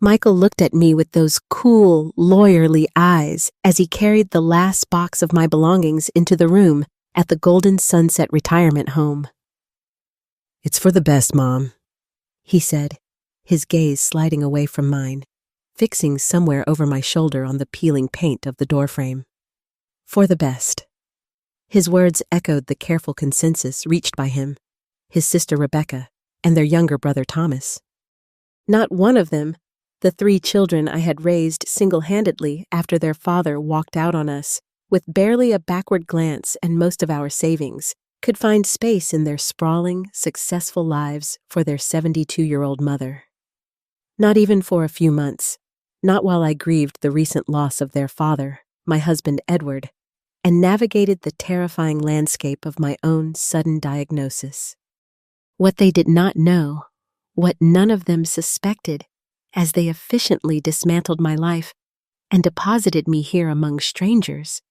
Michael looked at me with those cool, lawyerly eyes as he carried the last box of my belongings into the room at the Golden Sunset retirement home. "It's for the best, Mom," he said, his gaze sliding away from mine, fixing somewhere over my shoulder on the peeling paint of the doorframe. For the best. His words echoed the careful consensus reached by him, his sister Rebecca, and their younger brother Thomas. Not one of them, the 3 children I had raised single-handedly after their father walked out on us, with barely a backward glance and most of our savings, could find space in their sprawling, successful lives for their 72-year-old mother. Not even for a few months, not while I grieved the recent loss of their father, my husband Edward, and navigated the terrifying landscape of my own sudden diagnosis. What they did not know, what none of them suspected, as they efficiently dismantled my life and deposited me here among strangers,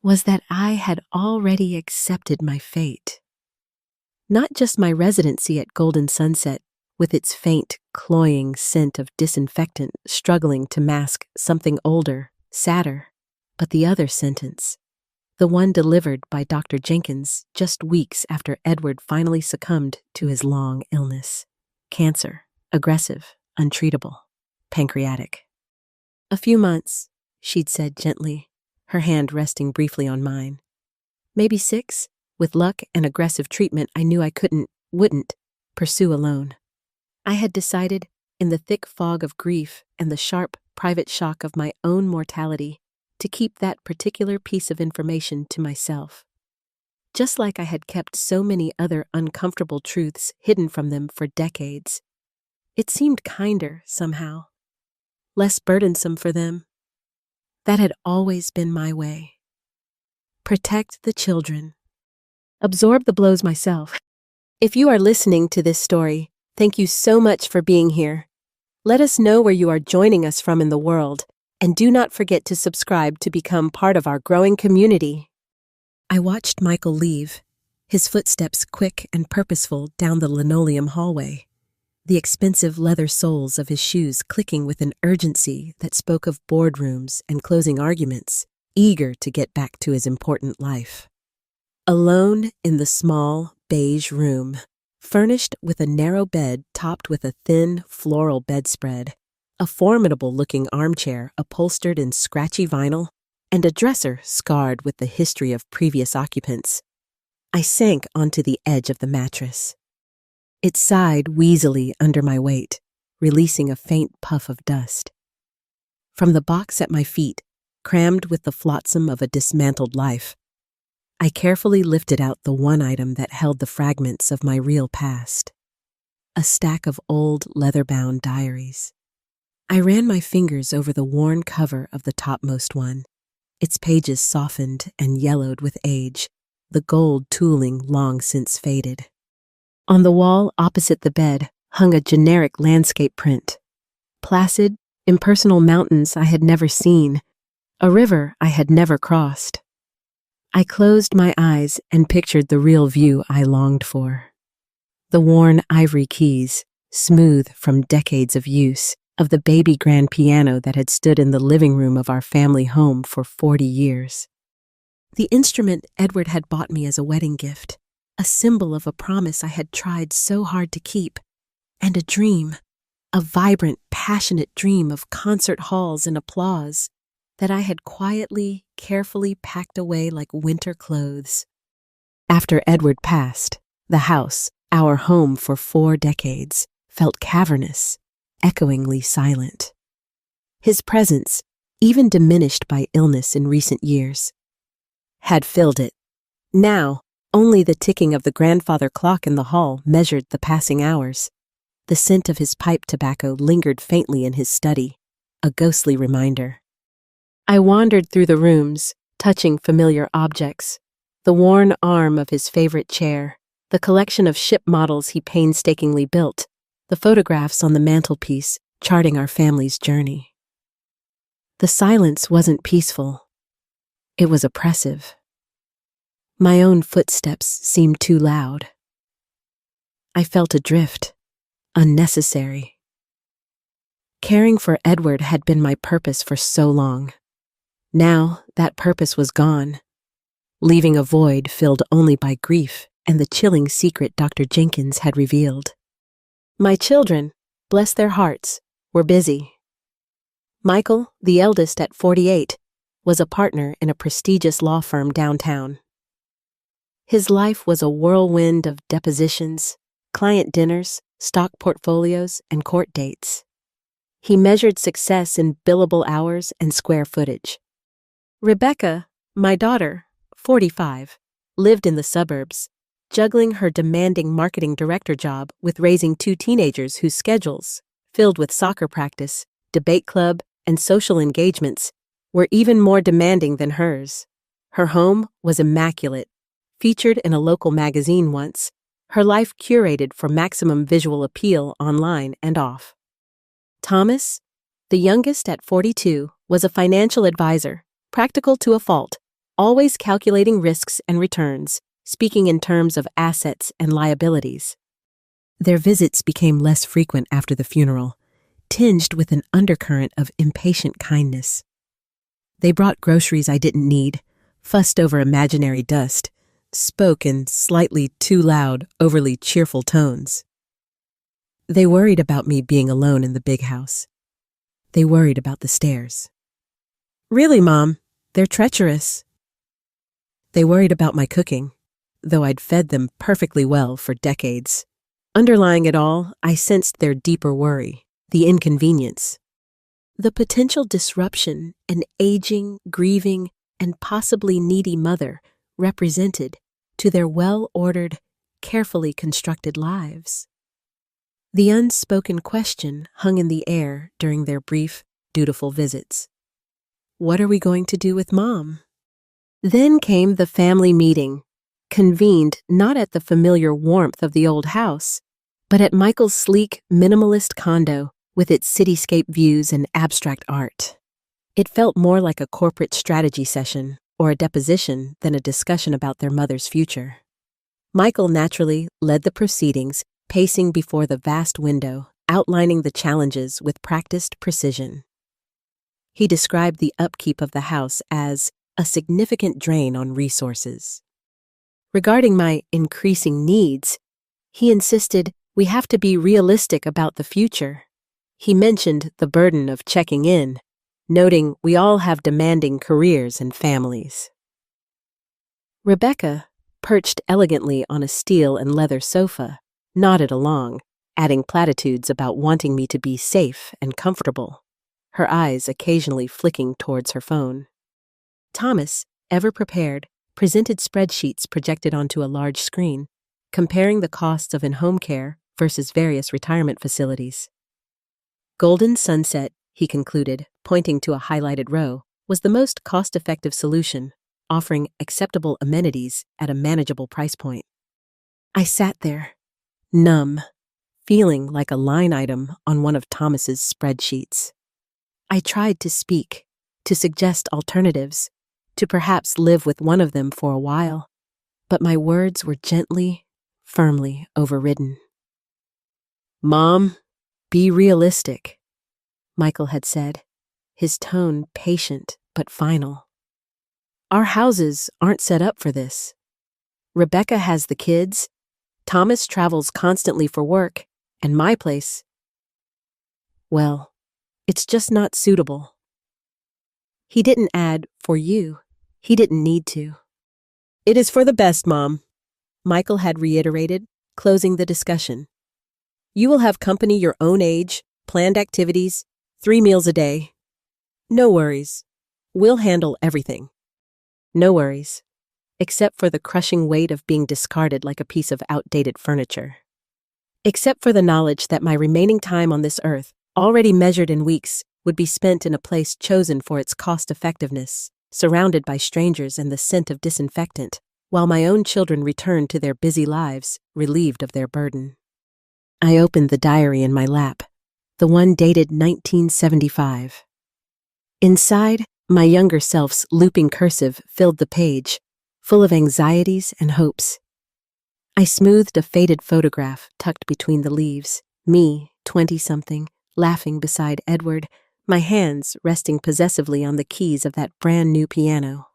was that I had already accepted my fate. Not just my residency at Golden Sunset, with its faint, cloying scent of disinfectant struggling to mask something older, sadder, but the other sentence, the one delivered by Dr. Jenkins just weeks after Edward finally succumbed to his long illness. Cancer, aggressive, untreatable, pancreatic. "A few months," she'd said gently, her hand resting briefly on mine. "Maybe 6, with luck and aggressive treatment I knew I wouldn't pursue alone. I had decided, in the thick fog of grief and the sharp, private shock of my own mortality, to keep that particular piece of information to myself. Just like I had kept so many other uncomfortable truths hidden from them for decades. It seemed kinder, somehow. Less burdensome for them. That had always been my way. Protect the children. Absorb the blows myself. If you are listening to this story, thank you so much for being here. Let us know where you are joining us from in the world, and do not forget to subscribe to become part of our growing community. I watched Michael leave, his footsteps quick and purposeful down the linoleum hallway, the expensive leather soles of his shoes clicking with an urgency that spoke of boardrooms and closing arguments, eager to get back to his important life. Alone in the small, beige room, furnished with a narrow bed topped with a thin, floral bedspread, a formidable-looking armchair upholstered in scratchy vinyl, and a dresser scarred with the history of previous occupants, I sank onto the edge of the mattress. It sighed wheezily under my weight, releasing a faint puff of dust. From the box at my feet, crammed with the flotsam of a dismantled life, I carefully lifted out the one item that held the fragments of my real past. A stack of old leather-bound diaries. I ran my fingers over the worn cover of the topmost one, its pages softened and yellowed with age, the gold tooling long since faded. On the wall opposite the bed hung a generic landscape print. Placid, impersonal mountains I had never seen, a river I had never crossed. I closed my eyes and pictured the real view I longed for. The worn ivory keys, smooth from decades of use, of the baby grand piano that had stood in the living room of our family home for 40 years. The instrument Edward had bought me as a wedding gift, a symbol of a promise I had tried so hard to keep, and a dream, a vibrant, passionate dream of concert halls and applause that I had quietly, carefully packed away like winter clothes. After Edward passed, the house, our home for 4 decades, felt cavernous, echoingly silent. His presence, even diminished by illness in recent years, had filled it. Now, only the ticking of the grandfather clock in the hall measured the passing hours. The scent of his pipe tobacco lingered faintly in his study, a ghostly reminder. I wandered through the rooms, touching familiar objects, the worn arm of his favorite chair, the collection of ship models he painstakingly built, the photographs on the mantelpiece charting our family's journey. The silence wasn't peaceful. It was oppressive. My own footsteps seemed too loud. I felt adrift, unnecessary. Caring for Edward had been my purpose for so long. Now that purpose was gone, leaving a void filled only by grief and the chilling secret Dr. Jenkins had revealed. My children, bless their hearts, were busy. Michael, the eldest at 48, was a partner in a prestigious law firm downtown. His life was a whirlwind of depositions, client dinners, stock portfolios, and court dates. He measured success in billable hours and square footage. Rebecca, my daughter, 45, lived in the suburbs, juggling her demanding marketing director job with raising 2 teenagers whose schedules, filled with soccer practice, debate club, and social engagements, were even more demanding than hers. Her home was immaculate, featured in a local magazine once, her life curated for maximum visual appeal online and off. Thomas, the youngest at 42, was a financial advisor, practical to a fault, always calculating risks and returns, speaking in terms of assets and liabilities. Their visits became less frequent after the funeral, tinged with an undercurrent of impatient kindness. They brought groceries I didn't need, fussed over imaginary dust, spoke in slightly too loud, overly cheerful tones. They worried about me being alone in the big house. They worried about the stairs. Really, Mom, they're treacherous. They worried about my cooking, though I'd fed them perfectly well for decades. Underlying it all, I sensed their deeper worry, the inconvenience. The potential disruption an aging, grieving, and possibly needy mother represented to their well-ordered, carefully constructed lives. The unspoken question hung in the air during their brief, dutiful visits. What are we going to do with Mom? Then came the family meeting, convened not at the familiar warmth of the old house, but at Michael's sleek, minimalist condo with its cityscape views and abstract art. It felt more like a corporate strategy session or a deposition than a discussion about their mother's future. Michael naturally led the proceedings, pacing before the vast window, outlining the challenges with practiced precision. He described the upkeep of the house as a significant drain on resources. Regarding my increasing needs, he insisted we have to be realistic about the future. He mentioned the burden of checking in, noting we all have demanding careers and families. Rebecca, perched elegantly on a steel and leather sofa, nodded along, adding platitudes about wanting me to be safe and comfortable, her eyes occasionally flicking towards her phone. Thomas, ever prepared, presented spreadsheets projected onto a large screen, comparing the costs of in-home care versus various retirement facilities. Golden Sunset, he concluded, pointing to a highlighted row, was the most cost-effective solution, offering acceptable amenities at a manageable price point. I sat there, numb, feeling like a line item on one of Thomas's spreadsheets. I tried to speak, to suggest alternatives, to perhaps live with one of them for a while, but my words were gently, firmly overridden. Mom, be realistic, Michael had said, his tone patient but final. Our houses aren't set up for this. Rebecca has the kids, Thomas travels constantly for work, and my place, well, it's just not suitable. He didn't add, for you. He didn't need to. It is for the best, Mom, Michael had reiterated, closing the discussion. You will have company your own age, planned activities, 3 meals a day. No worries. We'll handle everything. No worries, except for the crushing weight of being discarded like a piece of outdated furniture. Except for the knowledge that my remaining time on this earth, already measured in weeks, would be spent in a place chosen for its cost-effectiveness, surrounded by strangers and the scent of disinfectant, while my own children returned to their busy lives, relieved of their burden. I opened the diary in my lap, the one dated 1975. Inside, my younger self's looping cursive filled the page, full of anxieties and hopes. I smoothed a faded photograph tucked between the leaves, me, 20-something, laughing beside Edward, my hands resting possessively on the keys of that brand-new piano.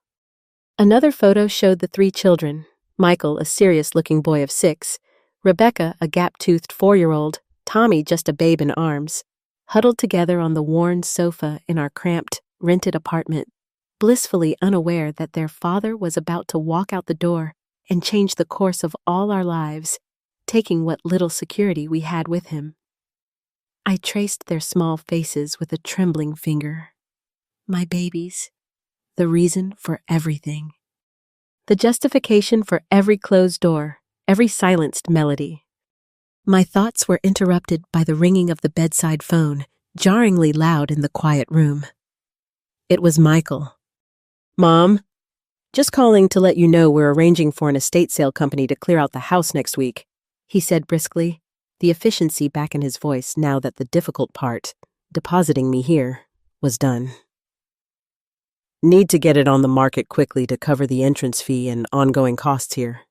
Another photo showed the 3 children, Michael, a serious-looking boy of 6, Rebecca, a gap-toothed 4-year-old, Tommy, just a babe in arms, huddled together on the worn sofa in our cramped, rented apartment, blissfully unaware that their father was about to walk out the door and change the course of all our lives, taking what little security we had with him. I traced their small faces with a trembling finger. My babies, the reason for everything. The justification for every closed door, every silenced melody. My thoughts were interrupted by the ringing of the bedside phone, jarringly loud in the quiet room. It was Michael. "Mom, just calling to let you know we're arranging for an estate sale company to clear out the house next week," he said briskly, the efficiency back in his voice now that the difficult part, depositing me here, was done. "Need to get it on the market quickly to cover the entrance fee and ongoing costs here."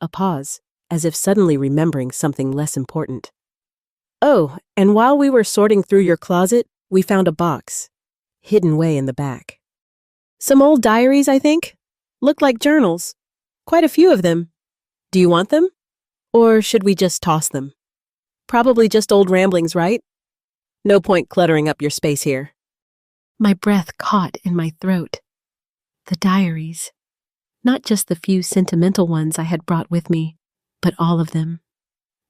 A pause, as if suddenly remembering something less important. "Oh, and while we were sorting through your closet, we found a box, hidden way in the back. Some old diaries, I think. Looked like journals. Quite a few of them. Do you want them? Or should we just toss them? Probably just old ramblings, right? No point cluttering up your space here." My breath caught in my throat. The diaries. Not just the few sentimental ones I had brought with me, but all of them.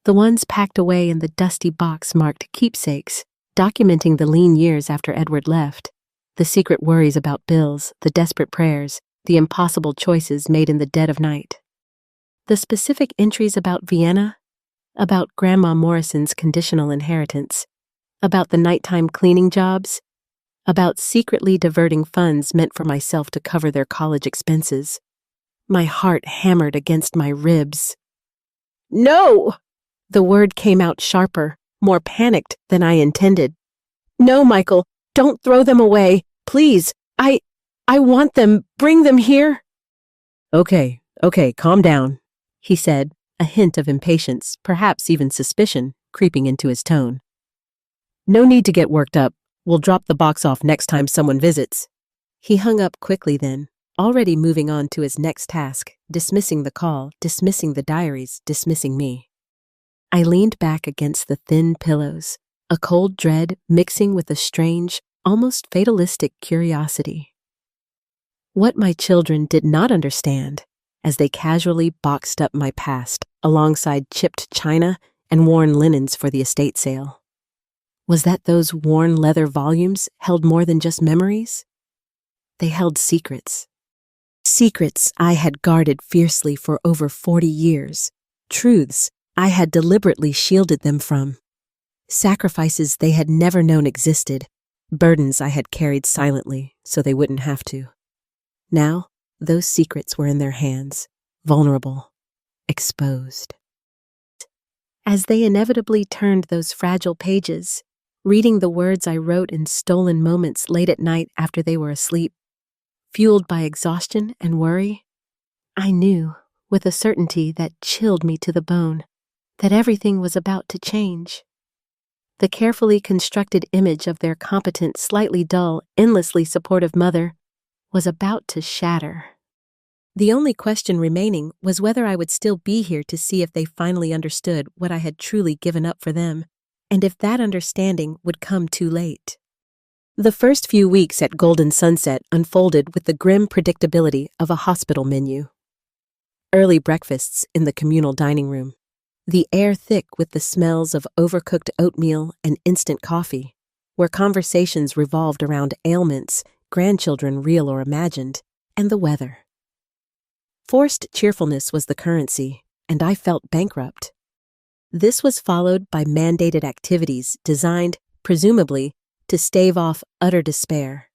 The ones packed away in the dusty box marked keepsakes, documenting the lean years after Edward left, the secret worries about bills, the desperate prayers, the impossible choices made in the dead of night. The specific entries about Vienna, about Grandma Morrison's conditional inheritance, about the nighttime cleaning jobs, about secretly diverting funds meant for myself to cover their college expenses. My heart hammered against my ribs. "No!" The word came out sharper, more panicked than I intended. "No, Michael, don't throw them away. Please, I want them. Bring them here." Okay, calm down," he said, a hint of impatience, perhaps even suspicion, creeping into his tone. "No need to get worked up. We'll drop the box off next time someone visits." He hung up quickly then, already moving on to his next task, dismissing the call, dismissing the diaries, dismissing me. I leaned back against the thin pillows, a cold dread mixing with a strange, almost fatalistic curiosity. What my children did not understand, as they casually boxed up my past alongside chipped china and worn linens for the estate sale, was that those worn leather volumes held more than just memories. They held secrets. Secrets I had guarded fiercely for over 40 years, truths I had deliberately shielded them from, sacrifices they had never known existed, burdens I had carried silently so they wouldn't have to. Now, those secrets were in their hands, vulnerable, exposed. As they inevitably turned those fragile pages, reading the words I wrote in stolen moments late at night after they were asleep, fueled by exhaustion and worry, I knew, with a certainty that chilled me to the bone, that everything was about to change. The carefully constructed image of their competent, slightly dull, endlessly supportive mother was about to shatter. The only question remaining was whether I would still be here to see if they finally understood what I had truly given up for them, and if that understanding would come too late. The first few weeks at Golden Sunset unfolded with the grim predictability of a hospital menu. Early breakfasts in the communal dining room, the air thick with the smells of overcooked oatmeal and instant coffee, where conversations revolved around ailments, grandchildren real or imagined, and the weather. Forced cheerfulness was the currency, and I felt bankrupt. This was followed by mandated activities designed, presumably, to stave off utter despair.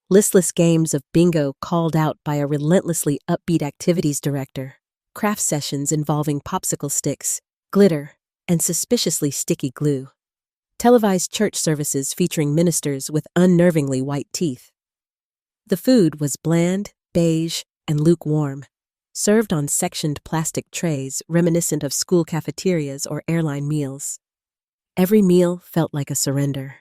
Listless games of bingo called out by a relentlessly upbeat activities director, craft sessions involving popsicle sticks, glitter, and suspiciously sticky glue. Televised church services featuring ministers with unnervingly white teeth. The food was bland, beige, and lukewarm, served on sectioned plastic trays reminiscent of school cafeterias or airline meals. Every meal felt like a surrender.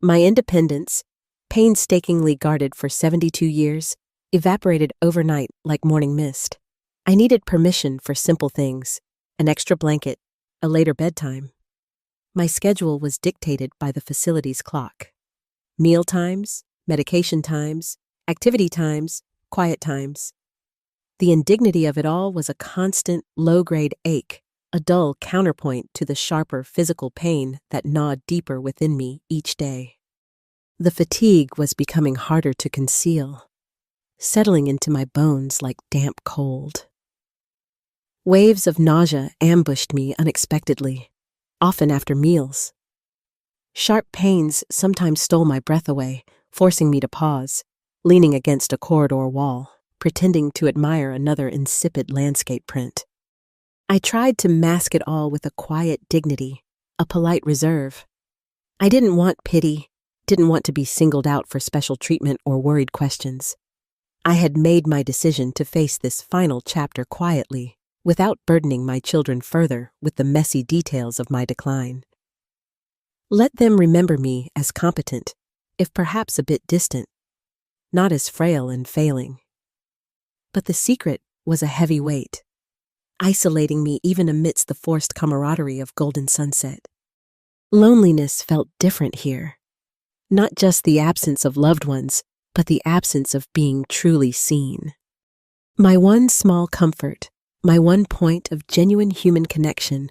My independence, painstakingly guarded for 72 years, evaporated overnight like morning mist. I needed permission for simple things, an extra blanket, a later bedtime. My schedule was dictated by the facility's clock. Meal times, medication times, activity times, quiet times. The indignity of it all was a constant, low-grade ache, a dull counterpoint to the sharper physical pain that gnawed deeper within me each day. The fatigue was becoming harder to conceal, settling into my bones like damp cold. Waves of nausea ambushed me unexpectedly, often after meals. Sharp pains sometimes stole my breath away, forcing me to pause, leaning against a corridor wall, pretending to admire another insipid landscape print. I tried to mask it all with a quiet dignity, a polite reserve. I didn't want pity, didn't want to be singled out for special treatment or worried questions. I had made my decision to face this final chapter quietly, without burdening my children further with the messy details of my decline. Let them remember me as competent, if perhaps a bit distant, not as frail and failing. But the secret was a heavy weight, isolating me even amidst the forced camaraderie of Golden Sunset. Loneliness felt different here. Not just the absence of loved ones, but the absence of being truly seen. My one small comfort, my one point of genuine human connection,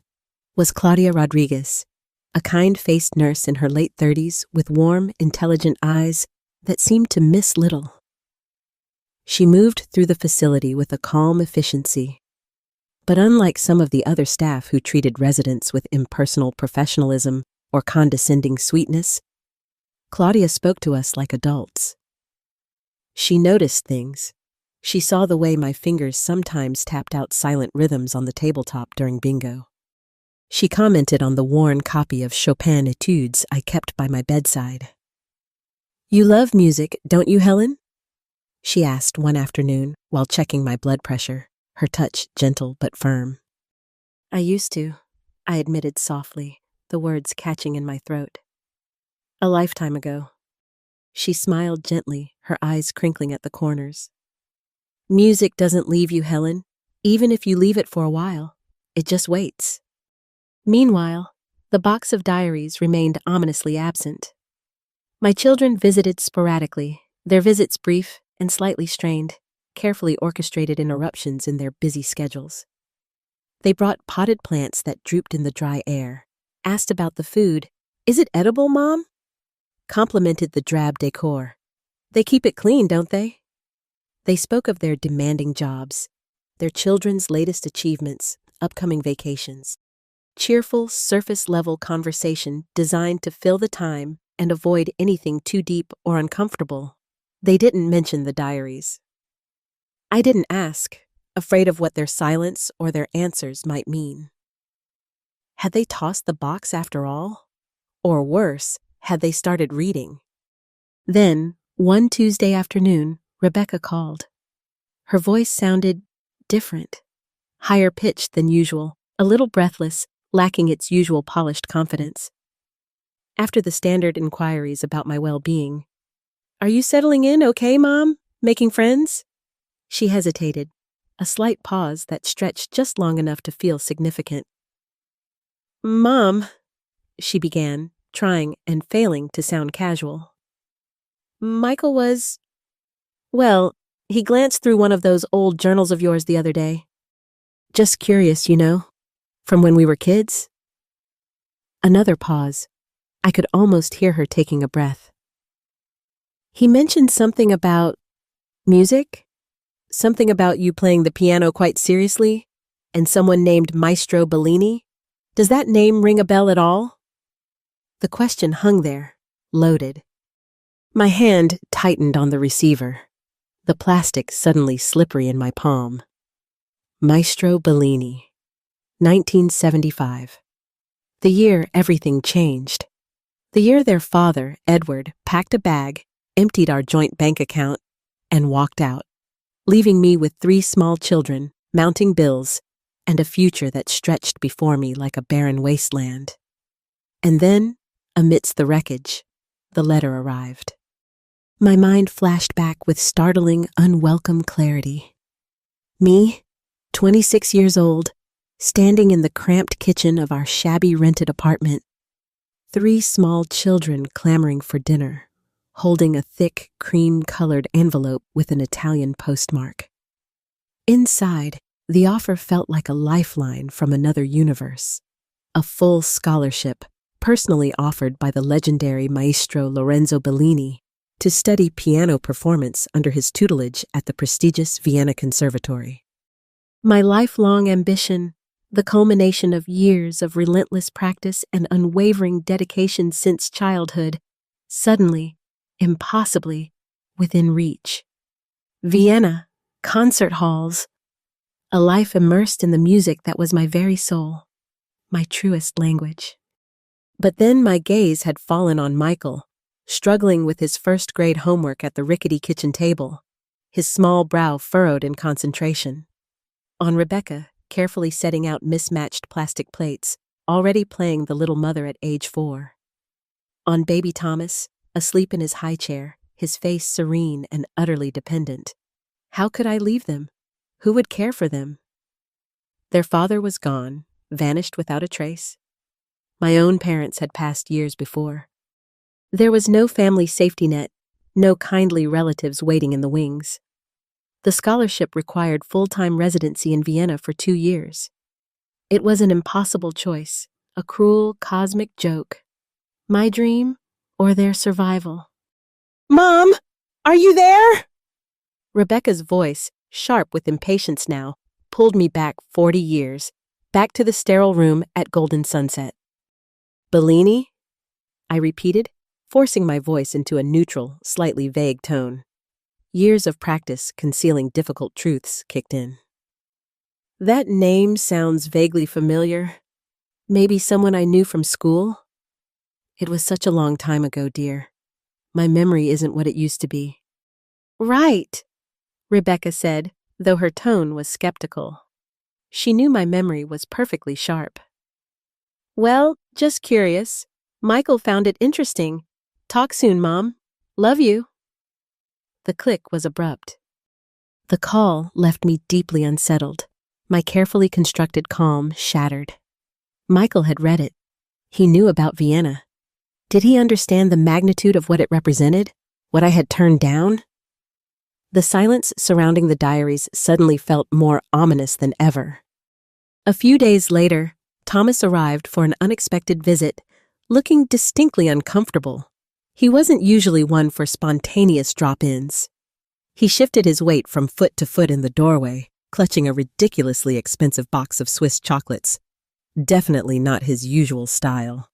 was Claudia Rodriguez, a kind-faced nurse in her late 30s with warm, intelligent eyes that seemed to miss little. She moved through the facility with a calm efficiency. But unlike some of the other staff who treated residents with impersonal professionalism or condescending sweetness, Claudia spoke to us like adults. She noticed things. She saw the way my fingers sometimes tapped out silent rhythms on the tabletop during bingo. She commented on the worn copy of Chopin Etudes I kept by my bedside. "You love music, don't you, Helen?" she asked one afternoon while checking my blood pressure, her touch gentle but firm. "I used to," I admitted softly, the words catching in my throat. "A lifetime ago." She smiled gently, her eyes crinkling at the corners. "Music doesn't leave you, Helen, even if you leave it for a while. It just waits." Meanwhile, the box of diaries remained ominously absent. My children visited sporadically, their visits brief and slightly strained, carefully orchestrated interruptions in their busy schedules. They brought potted plants that drooped in the dry air, asked about the food. "Is it edible, Mom?" Complimented the drab decor. "They keep it clean, don't they?" They spoke of their demanding jobs, their children's latest achievements, upcoming vacations. Cheerful, surface-level conversation designed to fill the time and avoid anything too deep or uncomfortable. They didn't mention the diaries. I didn't ask, afraid of what their silence or their answers might mean. Had they tossed the box after all? Or worse, had they started reading? Then, one Tuesday afternoon, Rebecca called. Her voice sounded different, higher pitched than usual, a little breathless, lacking its usual polished confidence. After the standard inquiries about my well-being, "Are you settling in okay, Mom? Making friends?" She hesitated, a slight pause that stretched just long enough to feel significant. "Mom," she began, trying and failing to sound casual. "Michael was... well, he glanced through one of those old journals of yours the other day. Just curious, you know, from when we were kids." Another pause. I could almost hear her taking a breath. "He mentioned something about music? Something about you playing the piano quite seriously, and someone named Maestro Bellini? Does that name ring a bell at all?" The question hung there, loaded. My hand tightened on the receiver, the plastic suddenly slippery in my palm. Maestro Bellini, 1975. The year everything changed. The year their father, Edward, packed a bag, emptied our joint bank account, and walked out, leaving me with 3 small children, mounting bills, and a future that stretched before me like a barren wasteland. And then, amidst the wreckage, the letter arrived. My mind flashed back with startling, unwelcome clarity. Me, 26 years old, standing in the cramped kitchen of our shabby rented apartment. 3 small children clamoring for dinner, holding a thick, cream-colored envelope with an Italian postmark. Inside, the offer felt like a lifeline from another universe. A full scholarship, personally offered by the legendary maestro Lorenzo Bellini, to study piano performance under his tutelage at the prestigious Vienna Conservatory. My lifelong ambition, the culmination of years of relentless practice and unwavering dedication since childhood, suddenly, impossibly, within reach. Vienna, concert halls, a life immersed in the music that was my very soul, my truest language. But then my gaze had fallen on Michael, struggling with his first-grade homework at the rickety kitchen table, his small brow furrowed in concentration. On Rebecca, carefully setting out mismatched plastic plates, already playing the little mother at age 4. On baby Thomas, asleep in his high chair, his face serene and utterly dependent. How could I leave them? Who would care for them? Their father was gone, vanished without a trace. My own parents had passed years before. There was no family safety net, no kindly relatives waiting in the wings. The scholarship required full-time residency in Vienna for 2 years. It was an impossible choice, a cruel, cosmic joke. My dream or their survival. "Mom, are you there?" Rebecca's voice, sharp with impatience now, pulled me back 40 years, back to the sterile room at Golden Sunset. "Bellini?" I repeated, forcing my voice into a neutral, slightly vague tone. Years of practice concealing difficult truths kicked in. "That name sounds vaguely familiar. Maybe someone I knew from school?" "It was such a long time ago, dear. My memory isn't what it used to be." "Right," Rebecca said, though her tone was skeptical. She knew my memory was perfectly sharp. "Well, just curious. Michael found it interesting. Talk soon, Mom. Love you." The click was abrupt. The call left me deeply unsettled, my carefully constructed calm shattered. Michael had read it. He knew about Vienna. Did he understand the magnitude of what it represented? What I had turned down? The silence surrounding the diaries suddenly felt more ominous than ever. A few days later, Thomas arrived for an unexpected visit, looking distinctly uncomfortable. He wasn't usually one for spontaneous drop-ins. He shifted his weight from foot to foot in the doorway, clutching a ridiculously expensive box of Swiss chocolates. Definitely not his usual style.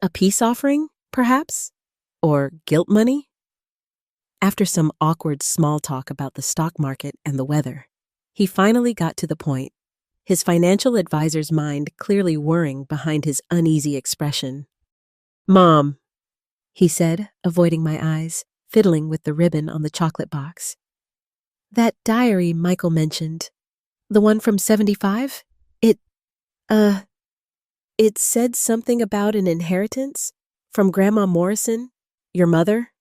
A peace offering, perhaps? Or guilt money? After some awkward small talk about the stock market and the weather, he finally got to the point, his financial advisor's mind clearly whirring behind his uneasy expression. "Mom," he said, avoiding my eyes, fiddling with the ribbon on the chocolate box. "That diary Michael mentioned, the one from 75? It said something about an inheritance from Grandma Morrison, your mother?"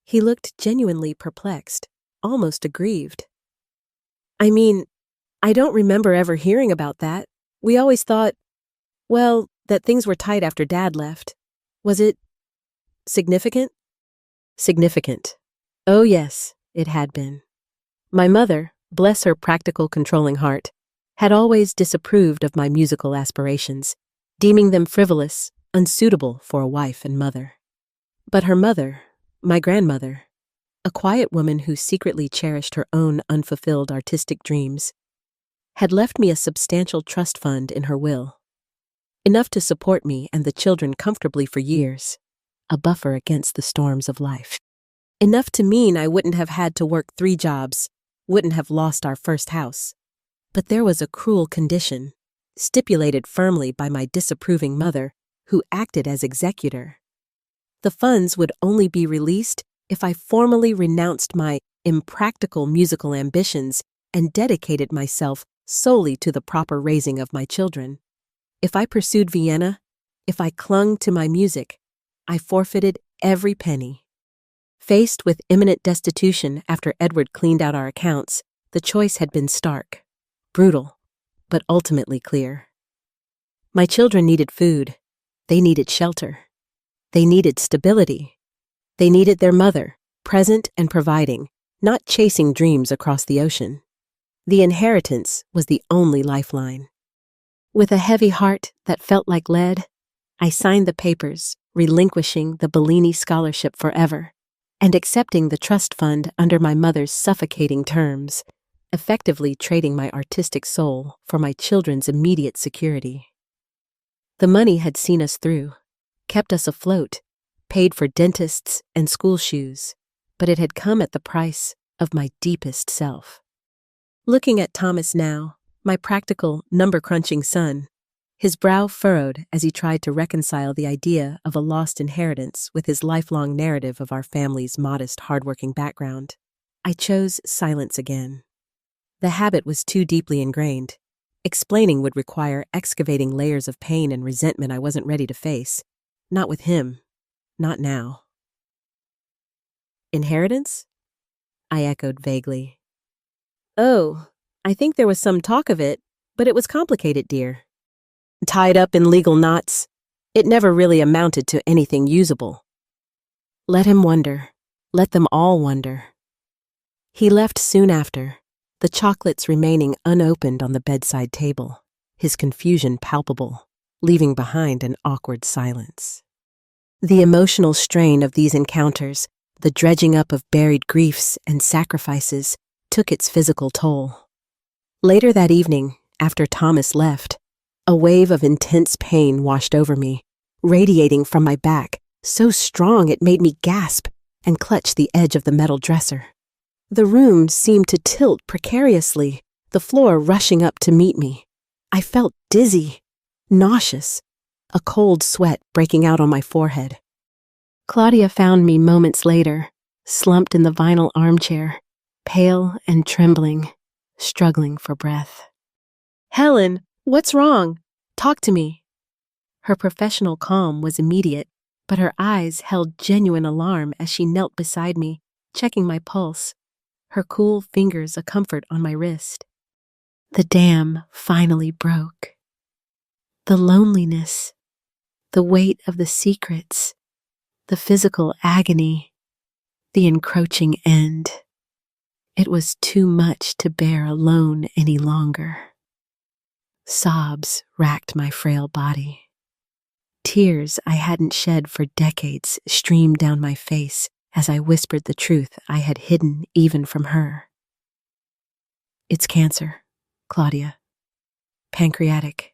He looked genuinely perplexed, almost aggrieved. "I mean, I don't remember ever hearing about that. We always thought, well, that things were tight after Dad left. Was it significant?" Significant. Oh yes, it had been. My mother, bless her practical, controlling heart, had always disapproved of my musical aspirations, deeming them frivolous, unsuitable for a wife and mother. But her mother, my grandmother, a quiet woman who secretly cherished her own unfulfilled artistic dreams, had left me a substantial trust fund in her will. Enough to support me and the children comfortably for years, a buffer against the storms of life. Enough to mean I wouldn't have had to work 3 jobs, wouldn't have lost our first house. But there was a cruel condition, stipulated firmly by my disapproving mother, who acted as executor. The funds would only be released if I formally renounced my impractical musical ambitions and dedicated myself solely to the proper raising of my children. If I pursued Vienna, If I clung to my music, I forfeited every penny. Faced with imminent destitution after Edward cleaned out our accounts, the choice had been stark, brutal, but ultimately clear. My children needed food. They needed shelter. They needed stability. They needed their mother, present and providing, not chasing dreams across the ocean. The inheritance was the only lifeline. With a heavy heart that felt like lead, I signed the papers, relinquishing the Bellini scholarship forever, and accepting the trust fund under my mother's suffocating terms, effectively trading my artistic soul for my children's immediate security. The money had seen us through, kept us afloat, paid for dentists and school shoes, but it had come at the price of my deepest self. Looking at Thomas now, my practical, number-crunching son, his brow furrowed as he tried to reconcile the idea of a lost inheritance with his lifelong narrative of our family's modest, hardworking background, I chose silence again. The habit was too deeply ingrained. Explaining would require excavating layers of pain and resentment I wasn't ready to face. Not with him. Not now. Inheritance? I echoed vaguely. Oh, I think there was some talk of it, but it was complicated, dear. Tied up in legal knots, it never really amounted to anything usable. Let him wonder. Let them all wonder. He left soon after, the chocolates remaining unopened on the bedside table, his confusion palpable, leaving behind an awkward silence. The emotional strain of these encounters, the dredging up of buried griefs and sacrifices, took its physical toll. Later that evening, after Thomas left, a wave of intense pain washed over me, radiating from my back, so strong it made me gasp and clutch the edge of the metal dresser. The room seemed to tilt precariously, the floor rushing up to meet me. I felt dizzy, nauseous, a cold sweat breaking out on my forehead. Claudia found me moments later, slumped in the vinyl armchair, pale and trembling, struggling for breath. "Helen, what's wrong? Talk to me." Her professional calm was immediate, but her eyes held genuine alarm as she knelt beside me, checking my pulse, her cool fingers a comfort on my wrist. The dam finally broke. The loneliness, the weight of the secrets, the physical agony, the encroaching end. It was too much to bear alone any longer. Sobs racked my frail body. Tears I hadn't shed for decades streamed down my face as I whispered the truth I had hidden even from her. "It's cancer, Claudia. Pancreatic.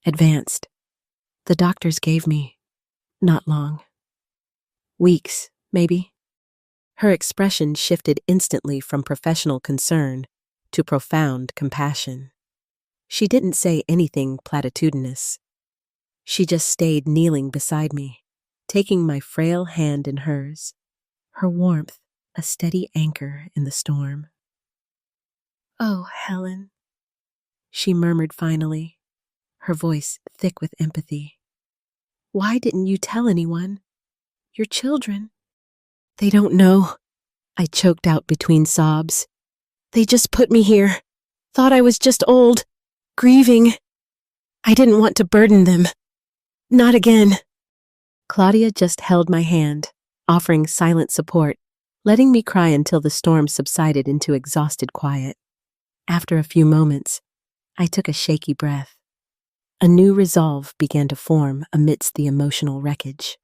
Advanced. The doctors gave me not long. Weeks, maybe." Her expression shifted instantly from professional concern to profound compassion. She didn't say anything platitudinous. She just stayed kneeling beside me, taking my frail hand in hers, her warmth a steady anchor in the storm. "Oh, Helen," she murmured finally, her voice thick with empathy. "Why didn't you tell anyone? Your children." "They don't know," I choked out between sobs. "They just put me here. Thought I was just old, grieving. I didn't want to burden them. Not again." Claudia just held my hand, offering silent support, letting me cry until the storm subsided into exhausted quiet. After a few moments, I took a shaky breath. A new resolve began to form amidst the emotional wreckage.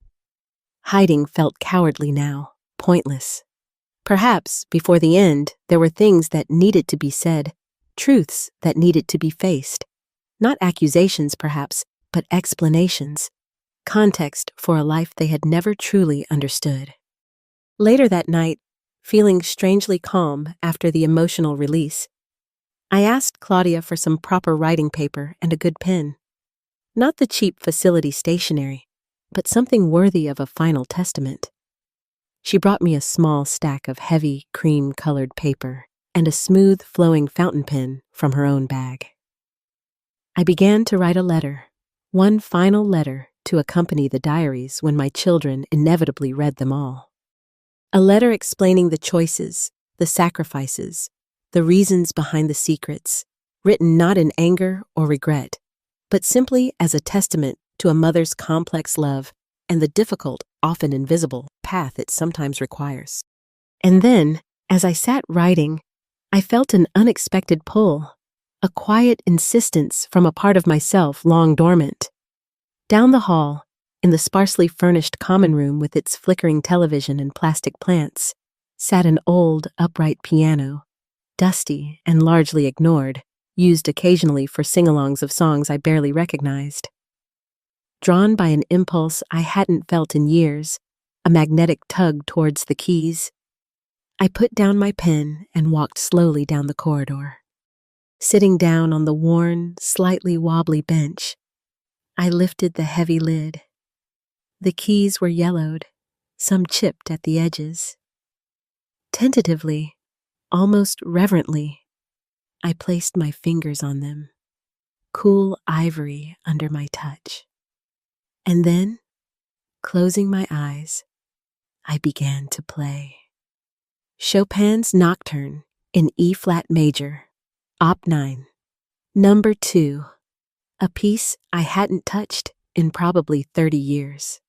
Hiding felt cowardly now, pointless. Perhaps, before the end, there were things that needed to be said, truths that needed to be faced. Not accusations, perhaps, but explanations. Context for a life they had never truly understood. Later that night, feeling strangely calm after the emotional release, I asked Claudia for some proper writing paper and a good pen. Not the cheap facility stationery, but something worthy of a final testament. She brought me a small stack of heavy, cream-colored paper and a smooth, flowing fountain pen from her own bag. I began to write a letter, one final letter to accompany the diaries when my children inevitably read them all. A letter explaining the choices, the sacrifices, the reasons behind the secrets, written not in anger or regret, but simply as a testament to a mother's complex love and the difficult, often invisible, path it sometimes requires. And then, as I sat writing, I felt an unexpected pull, a quiet insistence from a part of myself long dormant. Down the hall, in the sparsely furnished common room with its flickering television and plastic plants, sat an old, upright piano, dusty and largely ignored, used occasionally for sing-alongs of songs I barely recognized. Drawn by an impulse I hadn't felt in years, a magnetic tug towards the keys, I put down my pen and walked slowly down the corridor. Sitting down on the worn, slightly wobbly bench, I lifted the heavy lid. The keys were yellowed, some chipped at the edges. Tentatively, almost reverently, I placed my fingers on them, cool ivory under my touch. And then, closing my eyes, I began to play. Chopin's Nocturne in E-flat major, Op. 9, Number 2, a piece I hadn't touched in probably 30 years.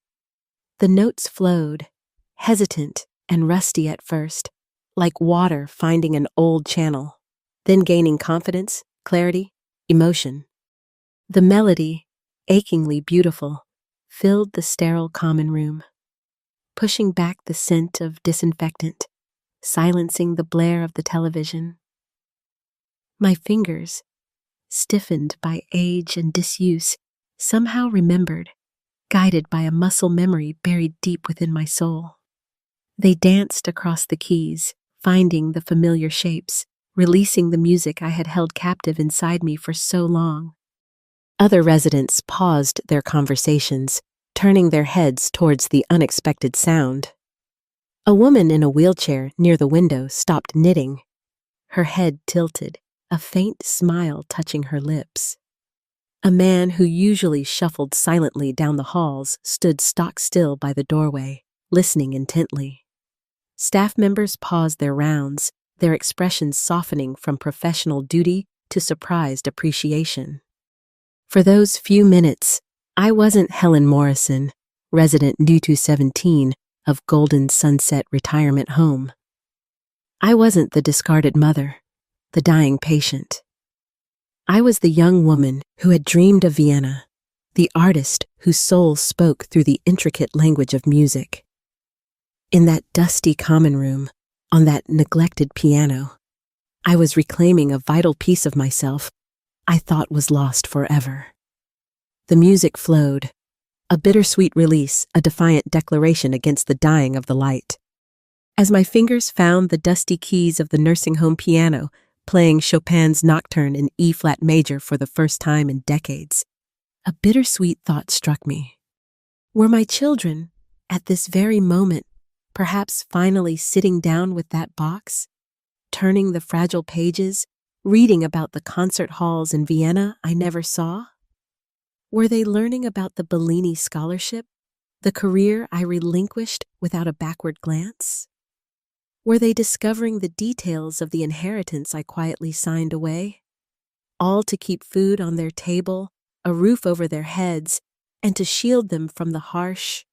The notes flowed, hesitant and rusty at first, like water finding an old channel, then gaining confidence, clarity, emotion. The melody, achingly beautiful, filled the sterile common room, pushing back the scent of disinfectant, silencing the blare of the television. My fingers, stiffened by age and disuse, somehow remembered, guided by a muscle memory buried deep within my soul. They danced across the keys, finding the familiar shapes, releasing the music I had held captive inside me for so long. Other residents paused their conversations, turning their heads towards the unexpected sound. A woman in a wheelchair near the window stopped knitting, her head tilted, a faint smile touching her lips. A man who usually shuffled silently down the halls stood stock still by the doorway, listening intently. Staff members paused their rounds, their expressions softening from professional duty to surprised appreciation. For those few minutes, I wasn't Helen Morrison, resident new to 17 of Golden Sunset Retirement Home. I wasn't the discarded mother, the dying patient. I was the young woman who had dreamed of Vienna, the artist whose soul spoke through the intricate language of music. In that dusty common room, on that neglected piano, I was reclaiming a vital piece of myself I thought was lost forever. The music flowed, a bittersweet release, a defiant declaration against the dying of the light. As my fingers found the dusty keys of the nursing home piano, playing Chopin's Nocturne in E-flat major for the first time in decades, a bittersweet thought struck me. Were my children, at this very moment, perhaps finally sitting down with that box, turning the fragile pages, reading about the concert halls in Vienna I never saw? Were they learning about the Bellini scholarship, the career I relinquished without a backward glance? Were they discovering the details of the inheritance I quietly signed away? All to keep food on their table, a roof over their heads, and to shield them from the harsh,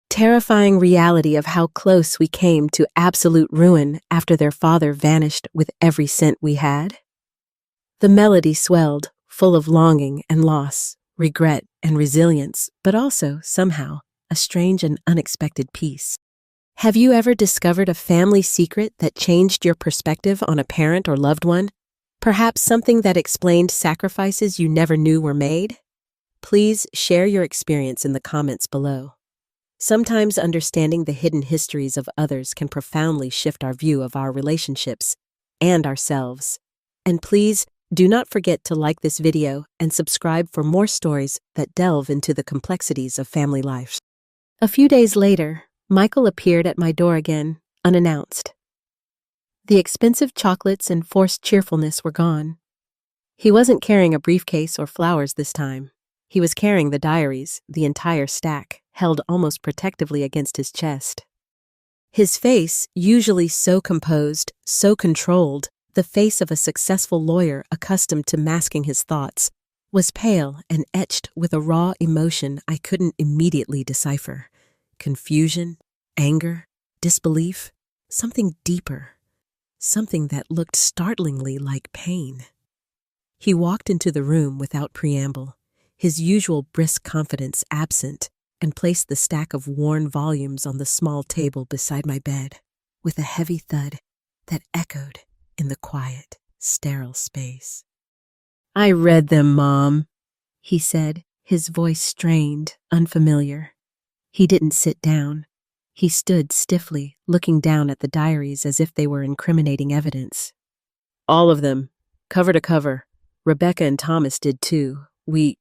terrifying reality of how close we came to absolute ruin after their father vanished with every cent we had? The melody swelled, full of longing and loss, regret and resilience, but also, somehow, a strange and unexpected peace. Have you ever discovered a family secret that changed your perspective on a parent or loved one? Perhaps something that explained sacrifices you never knew were made? Please share your experience in the comments below. Sometimes understanding the hidden histories of others can profoundly shift our view of our relationships and ourselves. And please, do not forget to like this video and subscribe for more stories that delve into the complexities of family life. A few days later, Michael appeared at my door again, unannounced. The expensive chocolates and forced cheerfulness were gone. He wasn't carrying a briefcase or flowers this time. He was carrying the diaries, the entire stack, held almost protectively against his chest. His face, usually so composed, so controlled, the face of a successful lawyer accustomed to masking his thoughts, was pale and etched with a raw emotion I couldn't immediately decipher. Confusion, anger, disbelief, something deeper, something that looked startlingly like pain. He walked into the room without preamble, his usual brisk confidence absent, and placed the stack of worn volumes on the small table beside my bed, with a heavy thud that echoed in the quiet, sterile space. "I read them, Mom," he said, his voice strained, unfamiliar. He didn't sit down. He stood stiffly, looking down at the diaries as if they were incriminating evidence. "All of them, cover to cover. Rebecca and Thomas did too. We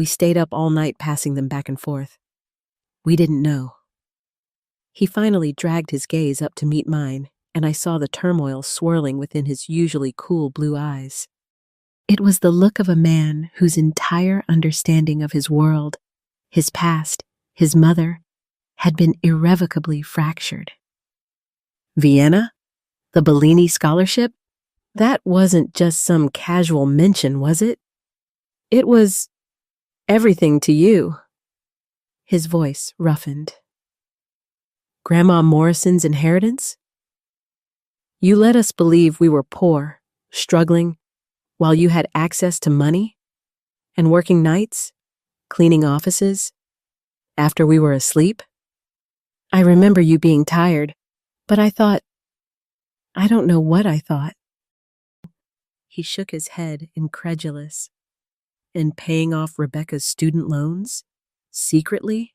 stayed up all night passing them back and forth. We didn't know." He finally dragged his gaze up to meet mine, and I saw the turmoil swirling within his usually cool blue eyes. It was the look of a man whose entire understanding of his world, his past, his mother, had been irrevocably fractured. "Vienna? The Bellini Scholarship? That wasn't just some casual mention, was it? It was everything to you." His voice roughened. "Grandma Morrison's inheritance? You let us believe we were poor, struggling, while you had access to money, and working nights, cleaning offices, after we were asleep? I remember you being tired, but I don't know what I thought." He shook his head, incredulous. "And paying off Rebecca's student loans? Secretly?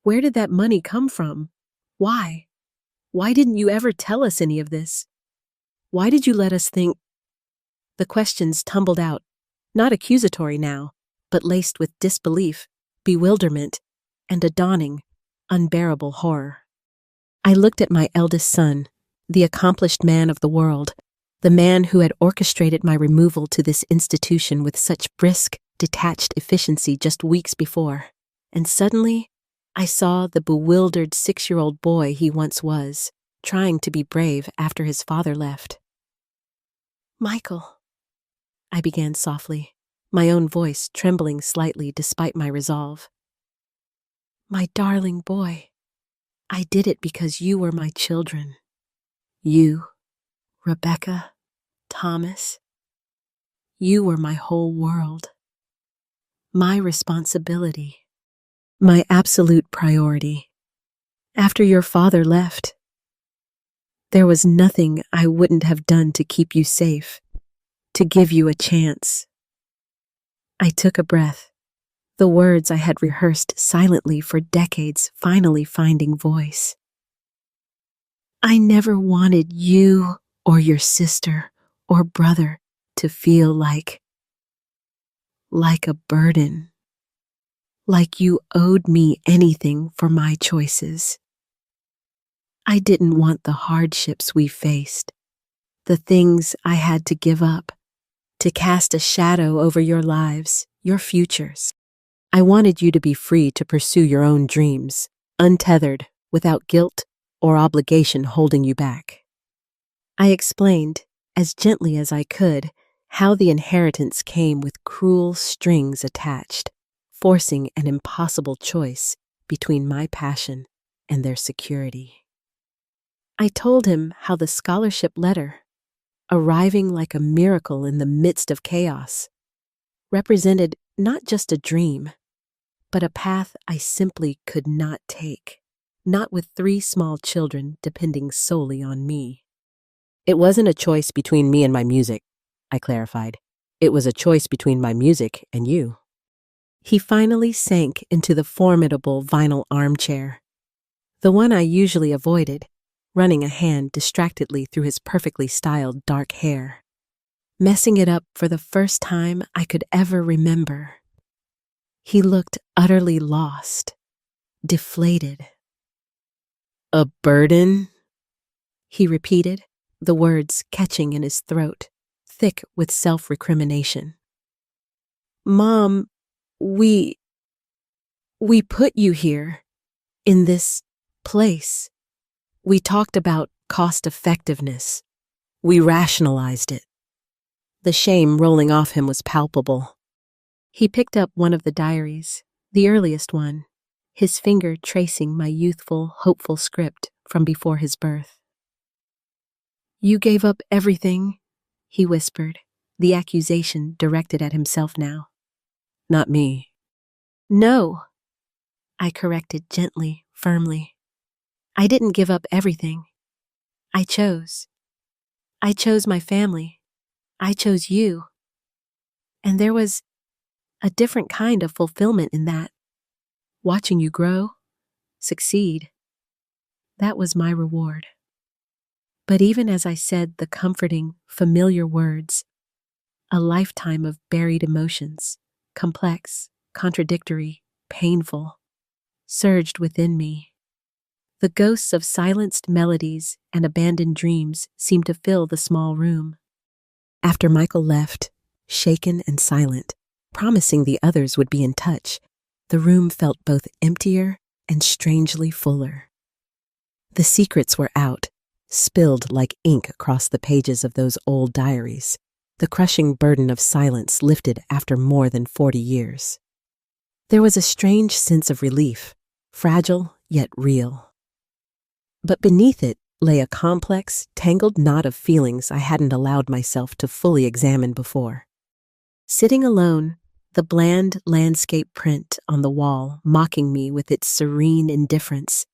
Where did that money come from? Why? Why didn't you ever tell us any of this? Why did you let us think—" The questions tumbled out, not accusatory now, but laced with disbelief, bewilderment, and a dawning, unbearable horror. I looked at my eldest son, the accomplished man of the world, the man who had orchestrated my removal to this institution with such brisk, detached efficiency just weeks before, and suddenly I saw the bewildered 6-year-old boy he once was, trying to be brave after his father left. "Michael," I began softly, my own voice trembling slightly despite my resolve. "My darling boy, I did it because you were my children. You, Rebecca, Thomas. You were my whole world. My responsibility. My absolute priority. After your father left, there was nothing I wouldn't have done to keep you safe, to give you a chance." I took a breath, the words I had rehearsed silently for decades finally finding voice. "I never wanted you or your sister or brother to feel like a burden, like you owed me anything for my choices. I didn't want the hardships we faced, the things I had to give up, to cast a shadow over your lives, your futures. I wanted you to be free to pursue your own dreams, untethered, without guilt or obligation holding you back." I explained, as gently as I could, how the inheritance came with cruel strings attached, forcing an impossible choice between my passion and their security. I told him how the scholarship letter, arriving like a miracle in the midst of chaos, represented not just a dream, but a path I simply could not take, not with 3 small children depending solely on me. "It wasn't a choice between me and my music," I clarified. "It was a choice between my music and you." He finally sank into the formidable vinyl armchair, the one I usually avoided, running a hand distractedly through his perfectly styled dark hair, messing it up for the first time I could ever remember. He looked utterly lost, deflated. "A burden?" he repeated, the words catching in his throat, thick with self-recrimination. "Mom, We we put you here, in this place. We talked about cost effectiveness. We rationalized it. The shame rolling off him was palpable. He picked up one of the diaries, the earliest one, his finger tracing my youthful, hopeful script from before his birth. You gave up everything, he whispered, the accusation directed at himself now. Not me. No, I corrected gently, firmly. I didn't give up everything. I chose. I chose my family. I chose you. And there was a different kind of fulfillment in that. Watching you grow, succeed. That was my reward. But even as I said the comforting, familiar words, a lifetime of buried emotions, complex, contradictory, painful, surged within me. The ghosts of silenced melodies and abandoned dreams seemed to fill the small room. After Michael left, shaken and silent, promising the others would be in touch, the room felt both emptier and strangely fuller. The secrets were out, spilled like ink across the pages of those old diaries, the crushing burden of silence lifted after more than 40 years. There was a strange sense of relief, fragile yet real. But beneath it lay a complex, tangled knot of feelings I hadn't allowed myself to fully examine before. Sitting alone, the bland landscape print on the wall mocking me with its serene indifference,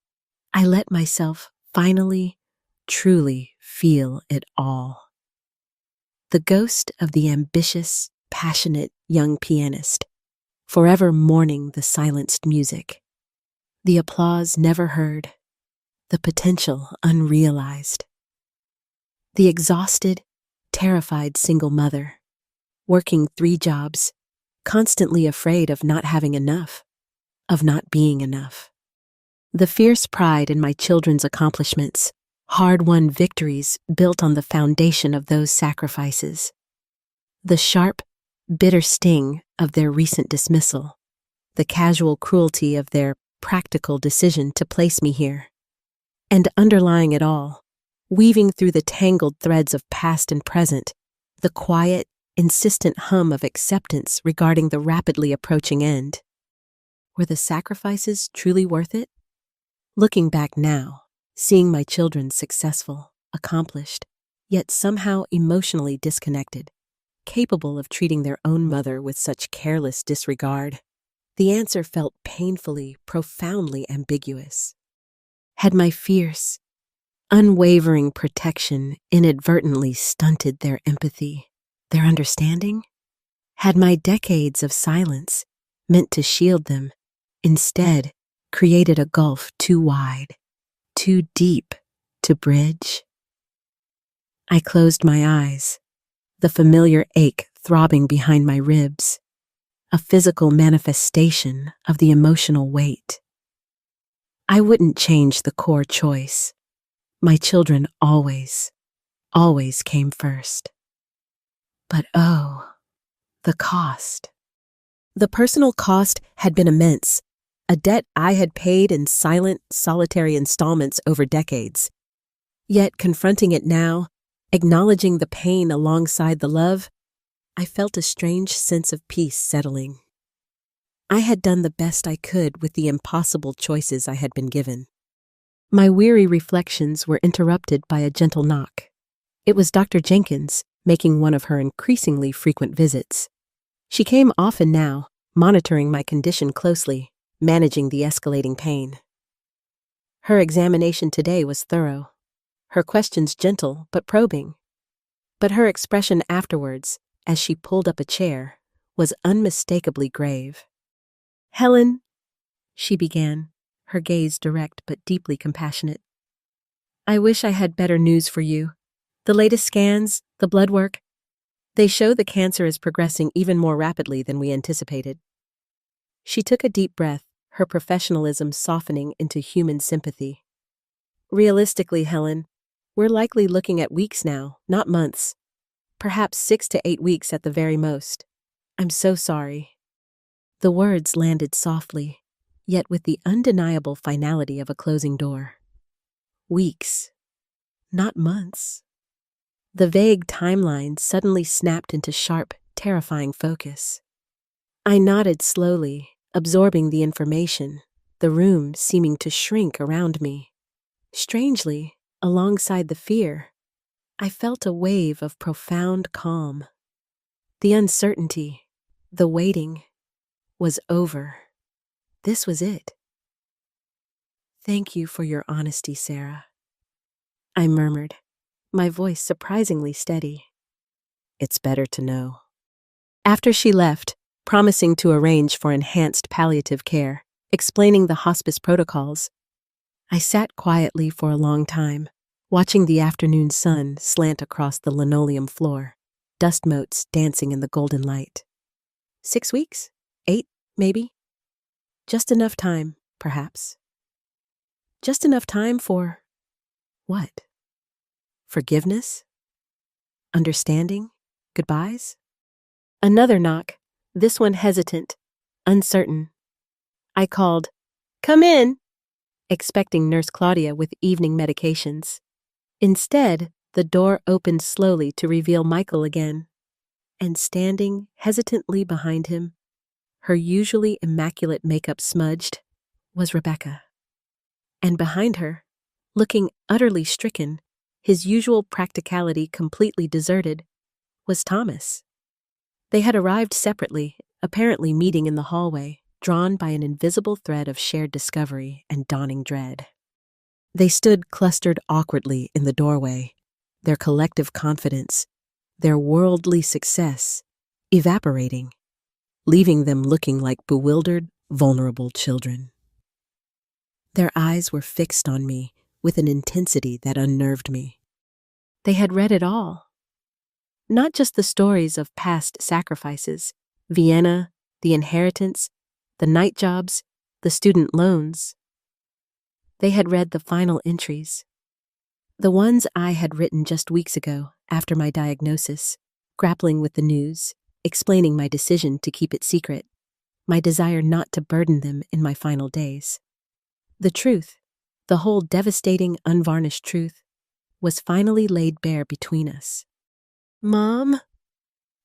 I let myself finally, truly feel it all. The ghost of the ambitious, passionate young pianist, forever mourning the silenced music. The applause never heard, the potential unrealized. The exhausted, terrified single mother, working 3 jobs, constantly afraid of not having enough, of not being enough. The fierce pride in my children's accomplishments, hard-won victories built on the foundation of those sacrifices. The sharp, bitter sting of their recent dismissal, the casual cruelty of their practical decision to place me here. And underlying it all, weaving through the tangled threads of past and present, the quiet, insistent hum of acceptance regarding the rapidly approaching end. Were the sacrifices truly worth it? Looking back now, seeing my children successful, accomplished, yet somehow emotionally disconnected, capable of treating their own mother with such careless disregard, the answer felt painfully, profoundly ambiguous. Had my fierce, unwavering protection inadvertently stunted their empathy, their understanding? Had my decades of silence, meant to shield them, instead created a gulf too wide, too deep to bridge? I closed my eyes, the familiar ache throbbing behind my ribs, a physical manifestation of the emotional weight. I wouldn't change the core choice. My children always came first. But oh, the cost. The personal cost had been immense, a debt I had paid in silent, solitary installments over decades. Yet confronting it now, acknowledging the pain alongside the love, I felt a strange sense of peace settling. I had done the best I could with the impossible choices I had been given. My weary reflections were interrupted by a gentle knock. It was Dr. Jenkins, making one of her increasingly frequent visits. She came often now, monitoring my condition closely, managing the escalating pain. Her examination today was thorough, her questions gentle but probing. But her expression afterwards, as she pulled up a chair, was unmistakably grave. "Helen," she began, her gaze direct but deeply compassionate. "I wish I had better news for you. The latest scans, the blood work, they show the cancer is progressing even more rapidly than we anticipated." She took a deep breath, her professionalism softening into human sympathy. "Realistically, Helen, we're likely looking at weeks now, not months. Perhaps 6 to 8 weeks at the very most. I'm so sorry." The words landed softly, yet with the undeniable finality of a closing door. Weeks, not months. The vague timeline suddenly snapped into sharp, terrifying focus. I nodded slowly, absorbing the information, the room seeming to shrink around me. Strangely, alongside the fear, I felt a wave of profound calm. The uncertainty, the waiting, was over. This was it. "Thank you for your honesty, Sarah," I murmured, my voice surprisingly steady. "It's better to know." After she left, promising to arrange for enhanced palliative care, explaining the hospice protocols, I sat quietly for a long time, watching the afternoon sun slant across the linoleum floor, dust motes dancing in the golden light. 6 weeks? 8, maybe? Just enough time, perhaps. Just enough time for what? Forgiveness? Understanding? Goodbyes? Another knock, this one hesitant, uncertain. I called, "Come in," expecting Nurse Claudia with evening medications. Instead, the door opened slowly to reveal Michael again, and standing hesitantly behind him, her usually immaculate makeup smudged, was Rebecca. And behind her, looking utterly stricken, his usual practicality completely deserted, was Thomas. They had arrived separately, apparently meeting in the hallway, drawn by an invisible thread of shared discovery and dawning dread. They stood clustered awkwardly in the doorway, their collective confidence, their worldly success, evaporating, leaving them looking like bewildered, vulnerable children. Their eyes were fixed on me with an intensity that unnerved me. They had read it all. Not just the stories of past sacrifices, Vienna, the inheritance, the night jobs, the student loans. They had read the final entries. The ones I had written just weeks ago after my diagnosis, grappling with the news, explaining my decision to keep it secret, my desire not to burden them in my final days. The truth, the whole devastating, unvarnished truth, was finally laid bare between us. "Mom?"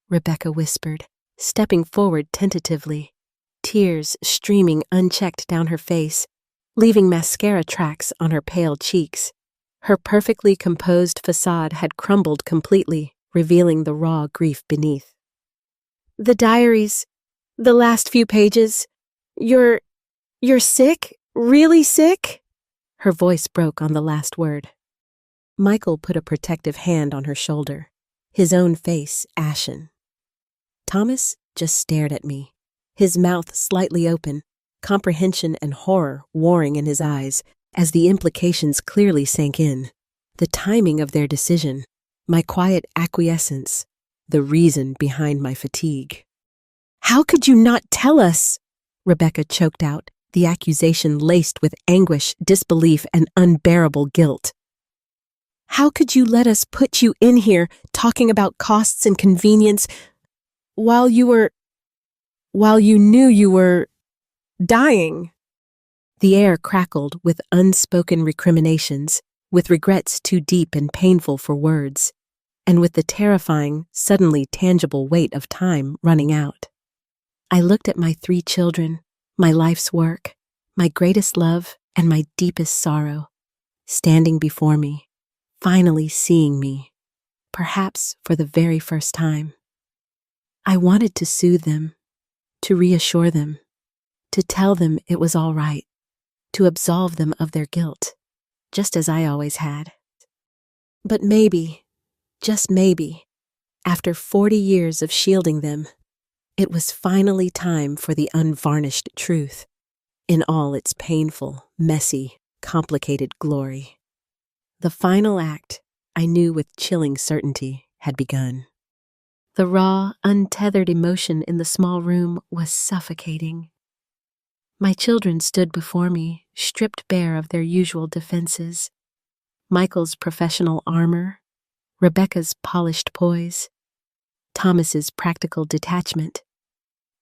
Rebecca whispered, stepping forward tentatively, tears streaming unchecked down her face, leaving mascara tracks on her pale cheeks. Her perfectly composed facade had crumbled completely, revealing the raw grief beneath. "The diaries, the last few pages. You're sick? Really sick?" Her voice broke on the last word. Michael put a protective hand on her shoulder, his own face ashen. Thomas just stared at me, his mouth slightly open, comprehension and horror warring in his eyes as the implications clearly sank in. The timing of their decision, my quiet acquiescence, the reason behind my fatigue. "How could you not tell us?" Rebecca choked out, the accusation laced with anguish, disbelief, and unbearable guilt. "How could you let us put you in here talking about costs and convenience while you knew you were dying?" The air crackled with unspoken recriminations, with regrets too deep and painful for words, and with the terrifying, suddenly tangible weight of time running out. I looked at my 3 children, my life's work, my greatest love, and my deepest sorrow, standing before me, finally seeing me, perhaps for the very first time. I wanted to soothe them, to reassure them, to tell them it was all right, to absolve them of their guilt, just as I always had. But maybe, just maybe, after 40 years of shielding them, it was finally time for the unvarnished truth, in all its painful, messy, complicated glory. The final act, I knew with chilling certainty, had begun. The raw, untethered emotion in the small room was suffocating. My children stood before me, stripped bare of their usual defenses. Michael's professional armor, Rebecca's polished poise, Thomas's practical detachment.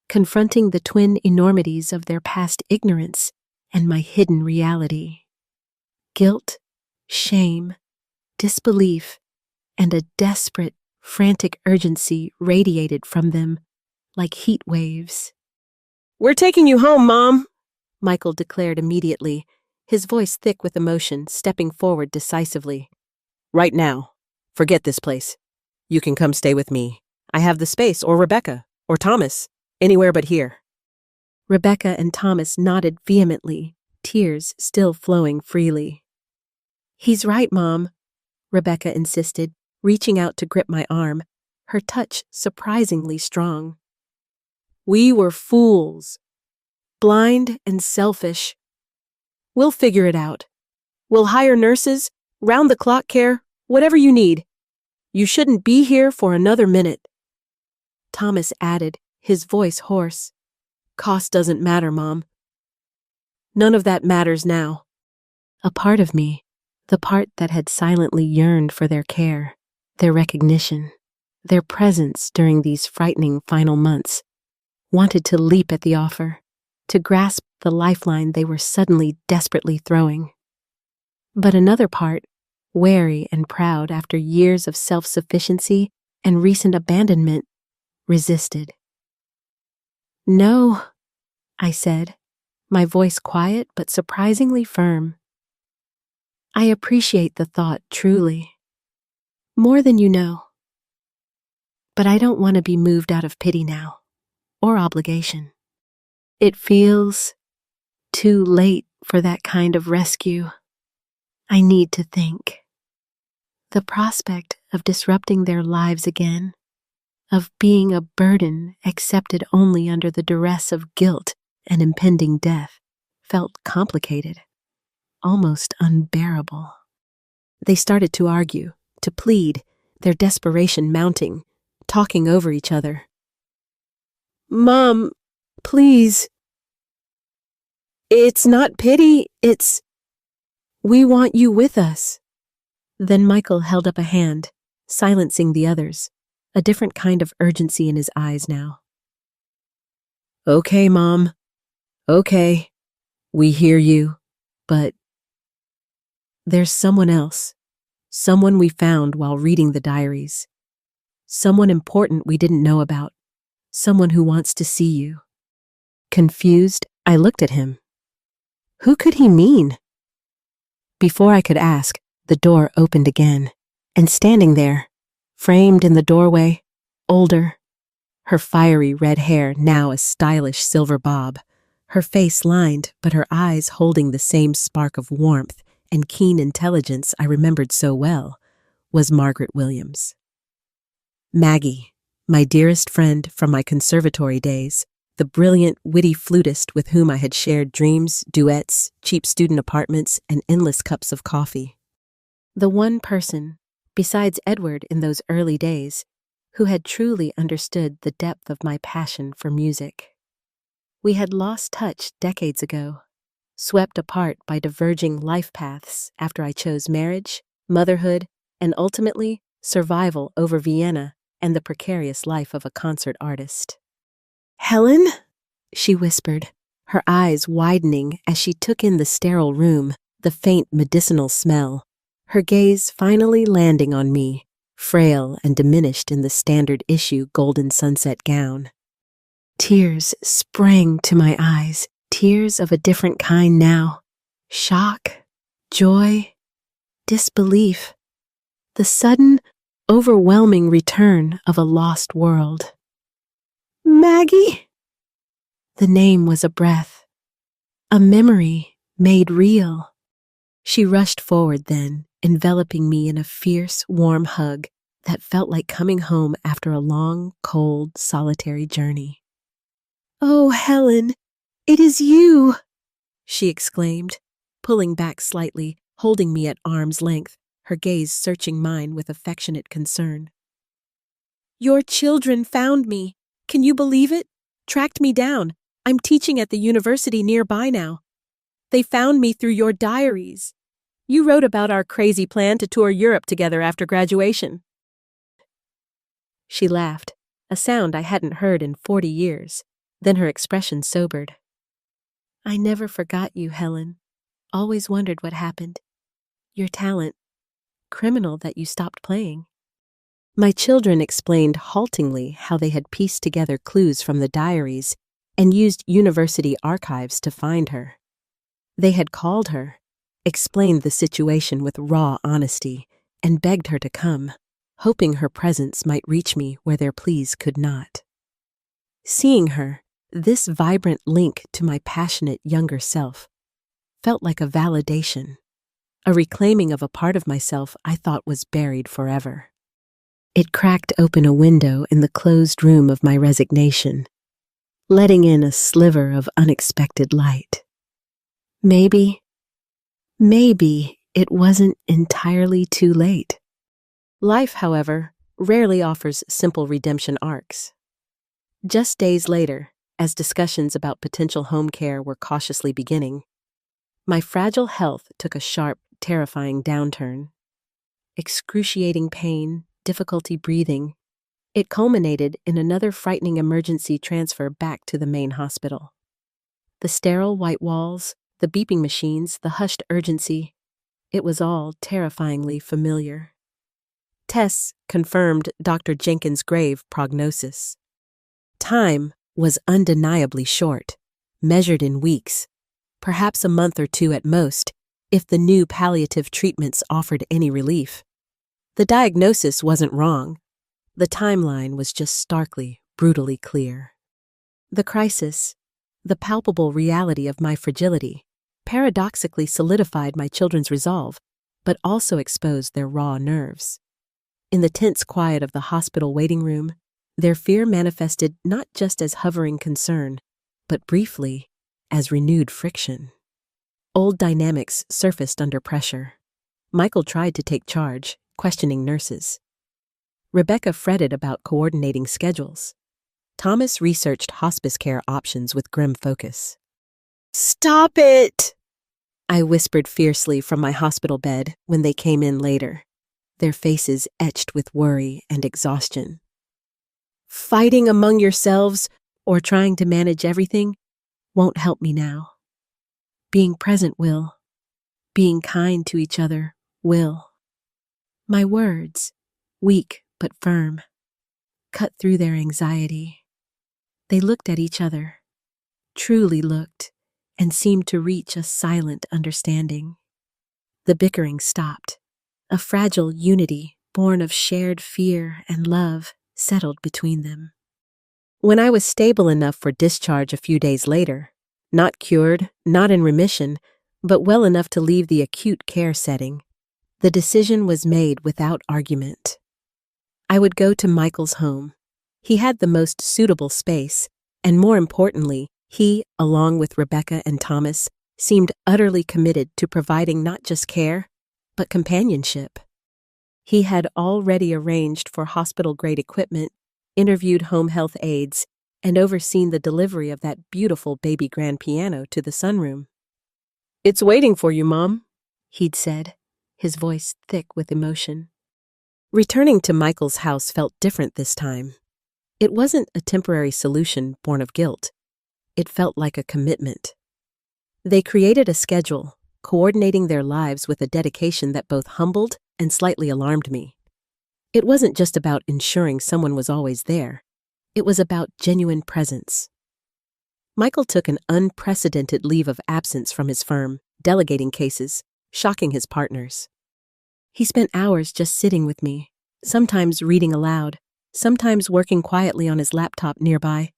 confronting the twin enormities of their past ignorance and my hidden reality. Guilt, shame, disbelief, and a desperate, frantic urgency radiated from them like heat waves. "We're taking you home, Mom," Michael declared immediately, his voice thick with emotion, stepping forward decisively. "Right now. Forget this place. You can come stay with me. I have the space, or Rebecca, or Thomas, anywhere but here." Rebecca and Thomas nodded vehemently, tears still flowing freely. "He's right, Mom," Rebecca insisted, reaching out to grip my arm, her touch surprisingly strong. "We were fools. Blind and selfish. We'll figure it out. We'll hire nurses, round-the-clock care, whatever you need. You shouldn't be here for another minute." Thomas added, his voice hoarse. "Cost doesn't matter, Mom. None of that matters now." A part of me, the part that had silently yearned for their care, their recognition, their presence during these frightening final months, wanted to leap at the offer, to grasp the lifeline they were suddenly desperately throwing. But another part, wary and proud after years of self-sufficiency and recent abandonment, resisted. "No," I said, my voice quiet but surprisingly firm. "I appreciate the thought, truly. More than you know. But I don't want to be moved out of pity now, or obligation. It feels too late for that kind of rescue. I need to think. The prospect of disrupting their lives again, of being a burden accepted only under the duress of guilt and impending death, felt complicated, almost unbearable." They started to argue, to plead, their desperation mounting, talking over each other. "Mom, please. It's not pity, it's... We want you with us." Then Michael held up a hand, silencing the others, a different kind of urgency in his eyes now. "Okay, Mom. Okay. We hear you. But there's someone else. Someone we found while reading the diaries. Someone important we didn't know about. Someone who wants to see you." Confused, I looked at him. Who could he mean? Before I could ask, the door opened again, and standing there, framed in the doorway, older, her fiery red hair now a stylish silver bob, her face lined but her eyes holding the same spark of warmth and keen intelligence I remembered so well, was Margaret Williams. Maggie, my dearest friend from my conservatory days, the brilliant, witty flutist with whom I had shared dreams, duets, cheap student apartments, and endless cups of coffee. The one person, besides Edward in those early days, who had truly understood the depth of my passion for music. We had lost touch decades ago, swept apart by diverging life paths after I chose marriage, motherhood, and ultimately survival over Vienna and the precarious life of a concert artist. "Helen?" she whispered, her eyes widening as she took in the sterile room, the faint medicinal smell, her gaze finally landing on me, frail and diminished in the standard issue golden sunset gown. Tears sprang to my eyes, tears of a different kind now. Shock, joy, disbelief. The sudden, overwhelming return of a lost world. "Maggie?" The name was a breath, a memory made real. She rushed forward then, enveloping me in a fierce, warm hug that felt like coming home after a long, cold, solitary journey. "Oh, Helen, it is you!" she exclaimed, pulling back slightly, holding me at arm's length, her gaze searching mine with affectionate concern. "Your children found me. Can you believe it? Tracked me down. I'm teaching at the university nearby now. They found me through your diaries. You wrote about our crazy plan to tour Europe together after graduation." She laughed, a sound I hadn't heard in 40 years, Then her expression sobered. I never forgot you, Helen. Always wondered what happened. Your talent. Criminal that you stopped playing. My children explained haltingly how they had pieced together clues from the diaries and used university archives to find her. They had called her, explained the situation with raw honesty, and begged her to come, hoping her presence might reach me where their pleas could not. Seeing her, this vibrant link to my passionate younger self, felt like a validation, a reclaiming of a part of myself I thought was buried forever. It cracked open a window in the closed room of my resignation, letting in a sliver of unexpected light. Maybe it wasn't entirely too late. Life, however, rarely offers simple redemption arcs. Just days later, as discussions about potential home care were cautiously beginning, my fragile health took a sharp, terrifying downturn. Excruciating pain, difficulty breathing, it culminated in another frightening emergency transfer back to the main hospital. The sterile white walls, the beeping machines, the hushed urgency, it was all terrifyingly familiar. Tests confirmed Dr. Jenkins' grave prognosis. Time was undeniably short, measured in weeks, perhaps a month or two at most, if the new palliative treatments offered any relief. The diagnosis wasn't wrong. The timeline was just starkly, brutally clear. The crisis, the palpable reality of my fragility, paradoxically solidified my children's resolve, but also exposed their raw nerves. In the tense quiet of the hospital waiting room, their fear manifested not just as hovering concern, but briefly as renewed friction. Old dynamics surfaced under pressure. Michael tried to take charge, questioning nurses. Rebecca fretted about coordinating schedules. Thomas researched hospice care options with grim focus. "Stop it!" I whispered fiercely from my hospital bed when they came in later, their faces etched with worry and exhaustion. Fighting among yourselves or trying to manage everything won't help me now. Being present will. Being kind to each other will. My words, weak but firm, cut through their anxiety. They looked at each other, truly looked, and seemed to reach a silent understanding. The bickering stopped. A fragile unity, born of shared fear and love, settled between them. When I was stable enough for discharge a few days later, not cured, not in remission, but well enough to leave the acute care setting, the decision was made without argument. I would go to Michael's home. He had the most suitable space, and more importantly, he, along with Rebecca and Thomas, seemed utterly committed to providing not just care, but companionship. He had already arranged for hospital-grade equipment, interviewed home health aides, and overseen the delivery of that beautiful baby grand piano to the sunroom. "It's waiting for you, Mom," he'd said, his voice thick with emotion. Returning to Michael's house felt different this time. It wasn't a temporary solution born of guilt. It felt like a commitment. They created a schedule, coordinating their lives with a dedication that both humbled and slightly alarmed me. It wasn't just about ensuring someone was always there. It was about genuine presence. Michael took an unprecedented leave of absence from his firm, delegating cases, shocking his partners. He spent hours just sitting with me, sometimes reading aloud, sometimes working quietly on his laptop nearby,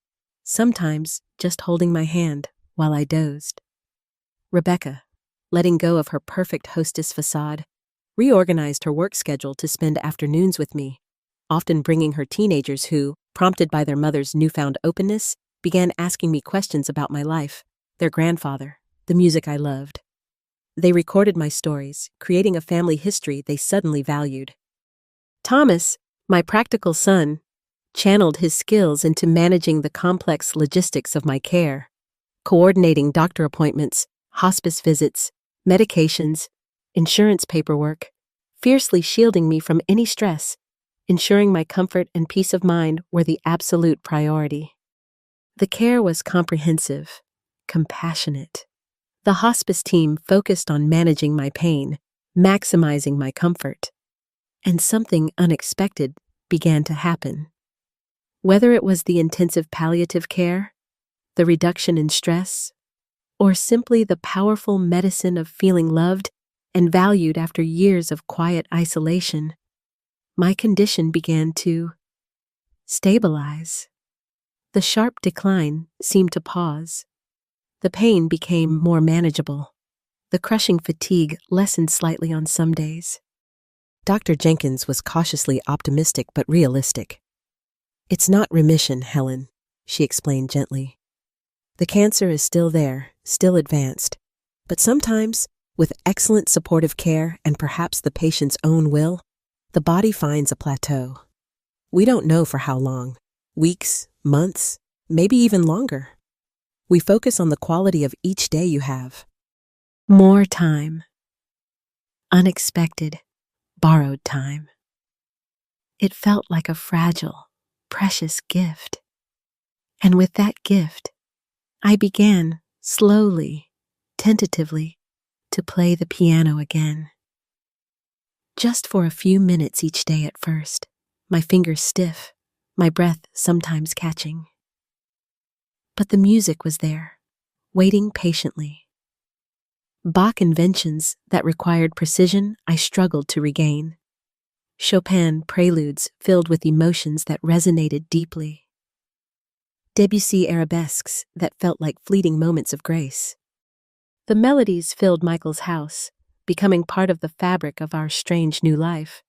sometimes just holding my hand while I dozed. Rebecca, letting go of her perfect hostess facade, reorganized her work schedule to spend afternoons with me, often bringing her teenagers who, prompted by their mother's newfound openness, began asking me questions about my life, their grandfather, the music I loved. They recorded my stories, creating a family history they suddenly valued. Thomas, my practical son, channeled his skills into managing the complex logistics of my care, coordinating doctor appointments, hospice visits, medications, insurance paperwork, fiercely shielding me from any stress, ensuring my comfort and peace of mind were the absolute priority. The care was comprehensive, compassionate. The hospice team focused on managing my pain, maximizing my comfort. And something unexpected began to happen. Whether it was the intensive palliative care, the reduction in stress, or simply the powerful medicine of feeling loved and valued after years of quiet isolation, my condition began to stabilize. The sharp decline seemed to pause. The pain became more manageable. The crushing fatigue lessened slightly on some days. Dr. Jenkins was cautiously optimistic but realistic. "It's not remission, Helen," she explained gently. "The cancer is still there, still advanced. But sometimes, with excellent supportive care and perhaps the patient's own will, the body finds a plateau. We don't know for how long. Weeks, months, maybe even longer. We focus on the quality of each day you have." More time. Unexpected, borrowed time. It felt like a fragile, precious gift. And with that gift, I began, slowly, tentatively, to play the piano again. Just for a few minutes each day at first, my fingers stiff, my breath sometimes catching. But the music was there, waiting patiently. Bach inventions that required precision I struggled to regain. Chopin preludes filled with emotions that resonated deeply. Debussy arabesques that felt like fleeting moments of grace. The melodies filled Michael's house, becoming part of the fabric of our strange new life.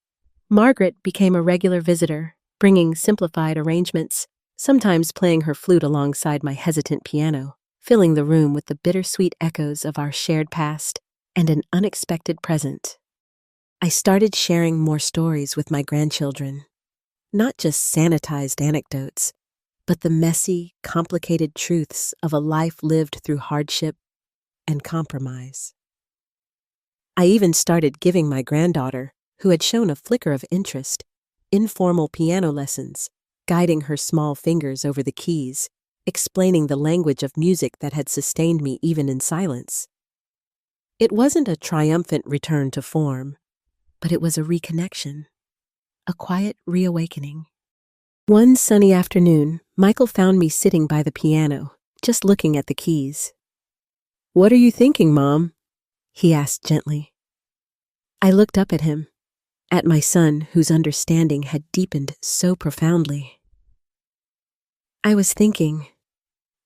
Margaret became a regular visitor, bringing simplified arrangements, sometimes playing her flute alongside my hesitant piano, filling the room with the bittersweet echoes of our shared past and an unexpected present. I started sharing more stories with my grandchildren, not just sanitized anecdotes, but the messy, complicated truths of a life lived through hardship and compromise. I even started giving my granddaughter, who had shown a flicker of interest, informal piano lessons, guiding her small fingers over the keys, explaining the language of music that had sustained me even in silence. It wasn't a triumphant return to form, but it was a reconnection, a quiet reawakening. One sunny afternoon, Michael found me sitting by the piano, just looking at the keys. "What are you thinking, Mom?" he asked gently. I looked up at him, at my son whose understanding had deepened so profoundly. "I was thinking,"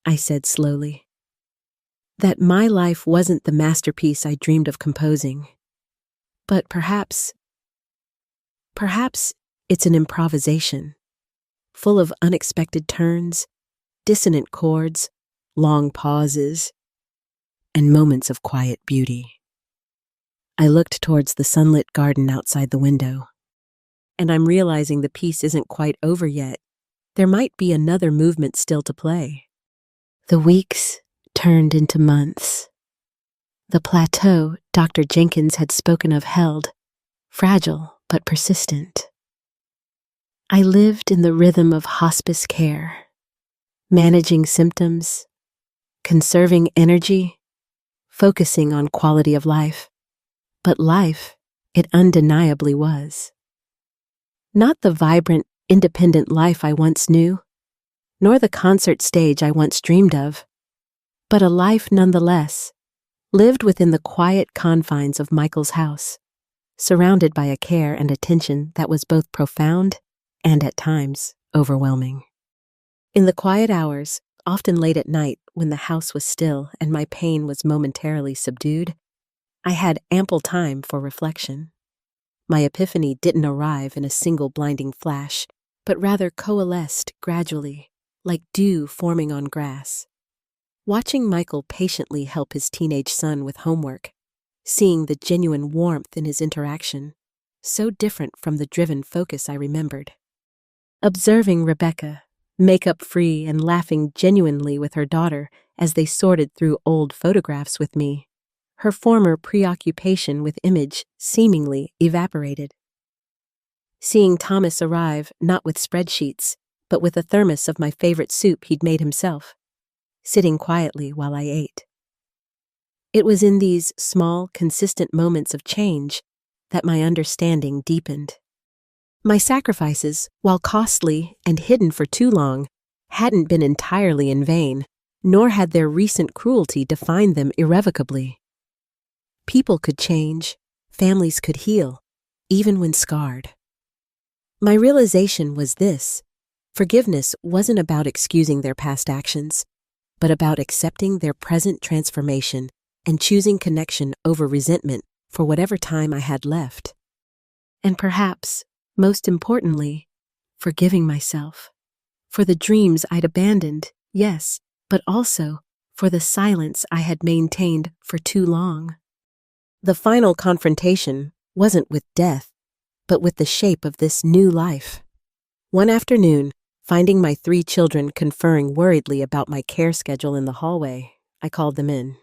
I said slowly, "that my life wasn't the masterpiece I dreamed of composing. But perhaps it's an improvisation, full of unexpected turns, dissonant chords, long pauses, and moments of quiet beauty." I looked towards the sunlit garden outside the window, and I'm realizing the piece isn't quite over yet. There might be another movement still to play. The weeks turned into months. The plateau Dr. Jenkins had spoken of held, fragile but persistent. I lived in the rhythm of hospice care, managing symptoms, conserving energy, focusing on quality of life. But life, it undeniably was. Not the vibrant, independent life I once knew, nor the concert stage I once dreamed of, but a life nonetheless, lived within the quiet confines of Michael's house, surrounded by a care and attention that was both profound and at times overwhelming. In the quiet hours, often late at night when the house was still and my pain was momentarily subdued, I had ample time for reflection. My epiphany didn't arrive in a single blinding flash, but rather coalesced gradually, like dew forming on grass. Watching Michael patiently help his teenage son with homework, seeing the genuine warmth in his interaction, so different from the driven focus I remembered. Observing Rebecca, makeup-free and laughing genuinely with her daughter as they sorted through old photographs with me, her former preoccupation with image seemingly evaporated. Seeing Thomas arrive not with spreadsheets, but with a thermos of my favorite soup he'd made himself, sitting quietly while I ate. It was in these small, consistent moments of change that my understanding deepened. My sacrifices, while costly and hidden for too long, hadn't been entirely in vain, nor had their recent cruelty defined them irrevocably. People could change, families could heal, even when scarred. My realization was this: forgiveness wasn't about excusing their past actions, but about accepting their present transformation and choosing connection over resentment for whatever time I had left. And perhaps, most importantly, forgiving myself. For the dreams I'd abandoned, yes, but also for the silence I had maintained for too long. The final confrontation wasn't with death, but with the shape of this new life. One afternoon, finding my 3 children conferring worriedly about my care schedule in the hallway, I called them in.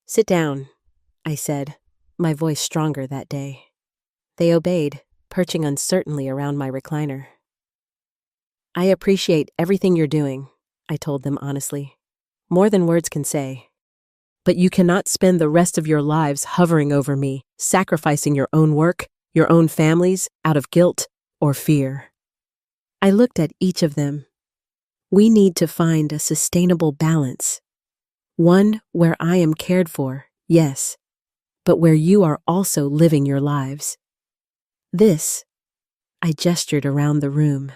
"Sit down," I said, my voice stronger that day. They obeyed, perching uncertainly around my recliner. "I appreciate everything you're doing," I told them honestly. "More than words can say. But you cannot spend the rest of your lives hovering over me, sacrificing your own work, your own families, out of guilt or fear." I looked at each of them. We need to find a sustainable balance. One where I am cared for, yes, but where you are also living your lives. This, I gestured around the room.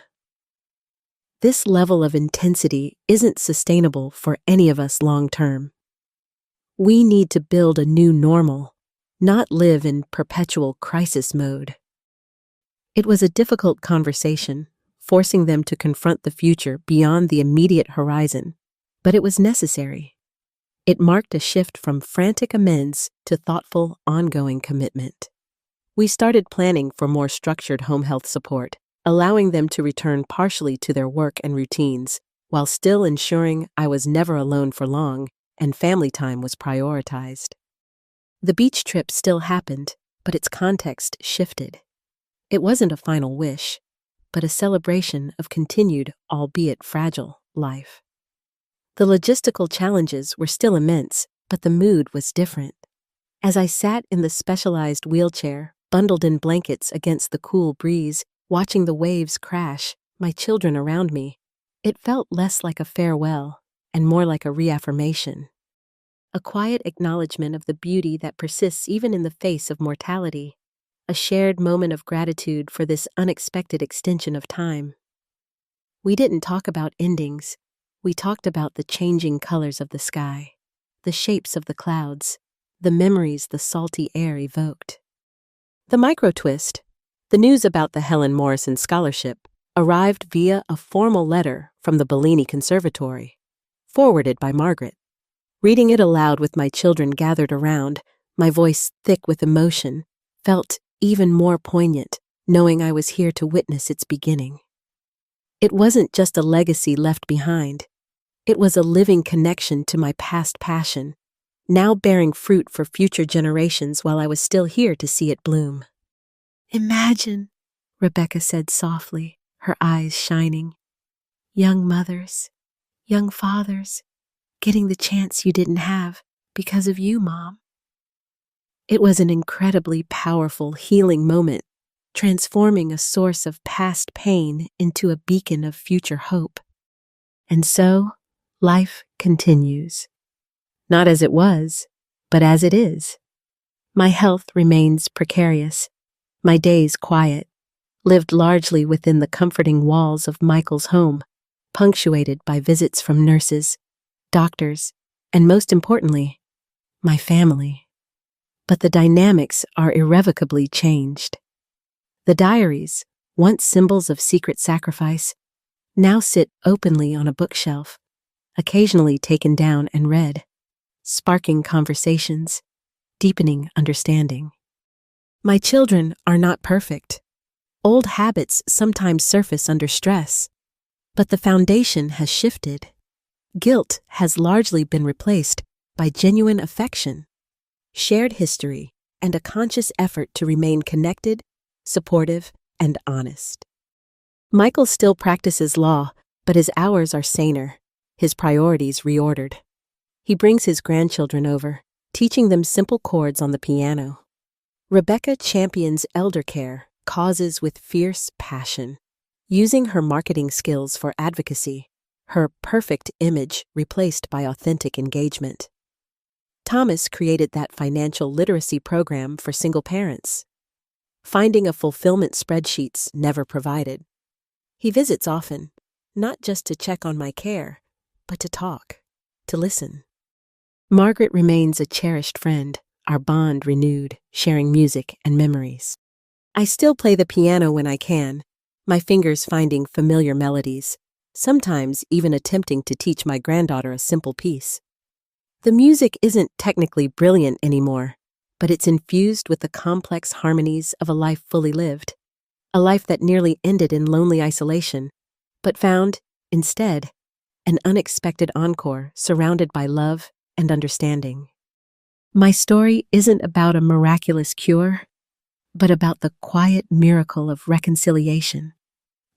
This level of intensity isn't sustainable for any of us long term. We need to build a new normal, not live in perpetual crisis mode. It was a difficult conversation, forcing them to confront the future beyond the immediate horizon, but it was necessary. It marked a shift from frantic amends to thoughtful, ongoing commitment. We started planning for more structured home health support, allowing them to return partially to their work and routines, while still ensuring I was never alone for long and family time was prioritized. The beach trip still happened, but its context shifted. It wasn't a final wish, but a celebration of continued, albeit fragile, life. The logistical challenges were still immense, but the mood was different. As I sat in the specialized wheelchair, bundled in blankets against the cool breeze, watching the waves crash, my children around me, it felt less like a farewell and more like a reaffirmation. A quiet acknowledgement of the beauty that persists even in the face of mortality. A shared moment of gratitude for this unexpected extension of time. We didn't talk about endings. We talked about the changing colors of the sky, the shapes of the clouds, the memories the salty air evoked. The micro-twist, the news about the Helen Morrison Scholarship, arrived via a formal letter from the Bellini Conservatory, forwarded by Margaret. Reading it aloud with my children gathered around, my voice thick with emotion, felt even more poignant, knowing I was here to witness its beginning. It wasn't just a legacy left behind. It was a living connection to my past passion, now bearing fruit for future generations while I was still here to see it bloom. "Imagine," Rebecca said softly, her eyes shining. "Young mothers, young fathers, getting the chance you didn't have because of you, Mom." It was an incredibly powerful, healing moment, transforming a source of past pain into a beacon of future hope. And so, life continues. Not as it was, but as it is. My health remains precarious, my days quiet, lived largely within the comforting walls of Michael's home, punctuated by visits from nurses, doctors, and most importantly, my family. But the dynamics are irrevocably changed. The diaries, once symbols of secret sacrifice, now sit openly on a bookshelf, occasionally taken down and read, sparking conversations, deepening understanding. My children are not perfect. Old habits sometimes surface under stress, but the foundation has shifted. Guilt has largely been replaced by genuine affection, shared history, and a conscious effort to remain connected, supportive, and honest. Michael still practices law, but his hours are saner, his priorities reordered. He brings his grandchildren over, teaching them simple chords on the piano. Rebecca champions elder care, causes with fierce passion, using her marketing skills for advocacy, her perfect image replaced by authentic engagement. Thomas created that financial literacy program for single parents, finding a fulfillment spreadsheets never provided. He visits often, not just to check on my care, but to talk, to listen. Margaret remains a cherished friend, our bond renewed, sharing music and memories. I still play the piano when I can, my fingers finding familiar melodies, sometimes even attempting to teach my granddaughter a simple piece. The music isn't technically brilliant anymore, but it's infused with the complex harmonies of a life fully lived, a life that nearly ended in lonely isolation, but found, instead, an unexpected encore surrounded by love and understanding. My story isn't about a miraculous cure, but about the quiet miracle of reconciliation,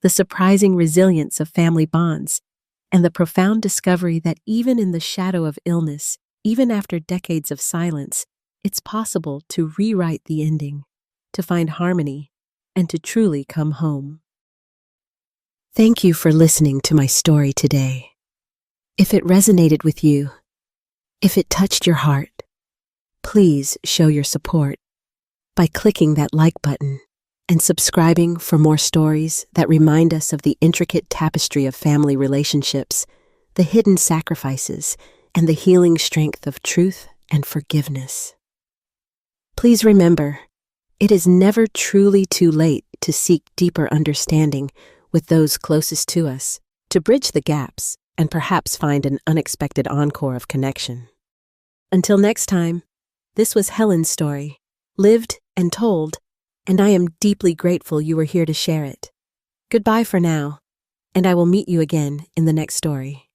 the surprising resilience of family bonds, and the profound discovery that even in the shadow of illness, even after decades of silence, it's possible to rewrite the ending, to find harmony, and to truly come home. Thank you for listening to my story today. If it resonated with you, if it touched your heart, please show your support by clicking that like button and subscribing for more stories that remind us of the intricate tapestry of family relationships, the hidden sacrifices, and the healing strength of truth and forgiveness. Please remember, it is never truly too late to seek deeper understanding with those closest to us, to bridge the gaps and perhaps find an unexpected encore of connection. Until next time, this was Helen's story, lived and told, and I am deeply grateful you were here to share it. Goodbye for now, and I will meet you again in the next story.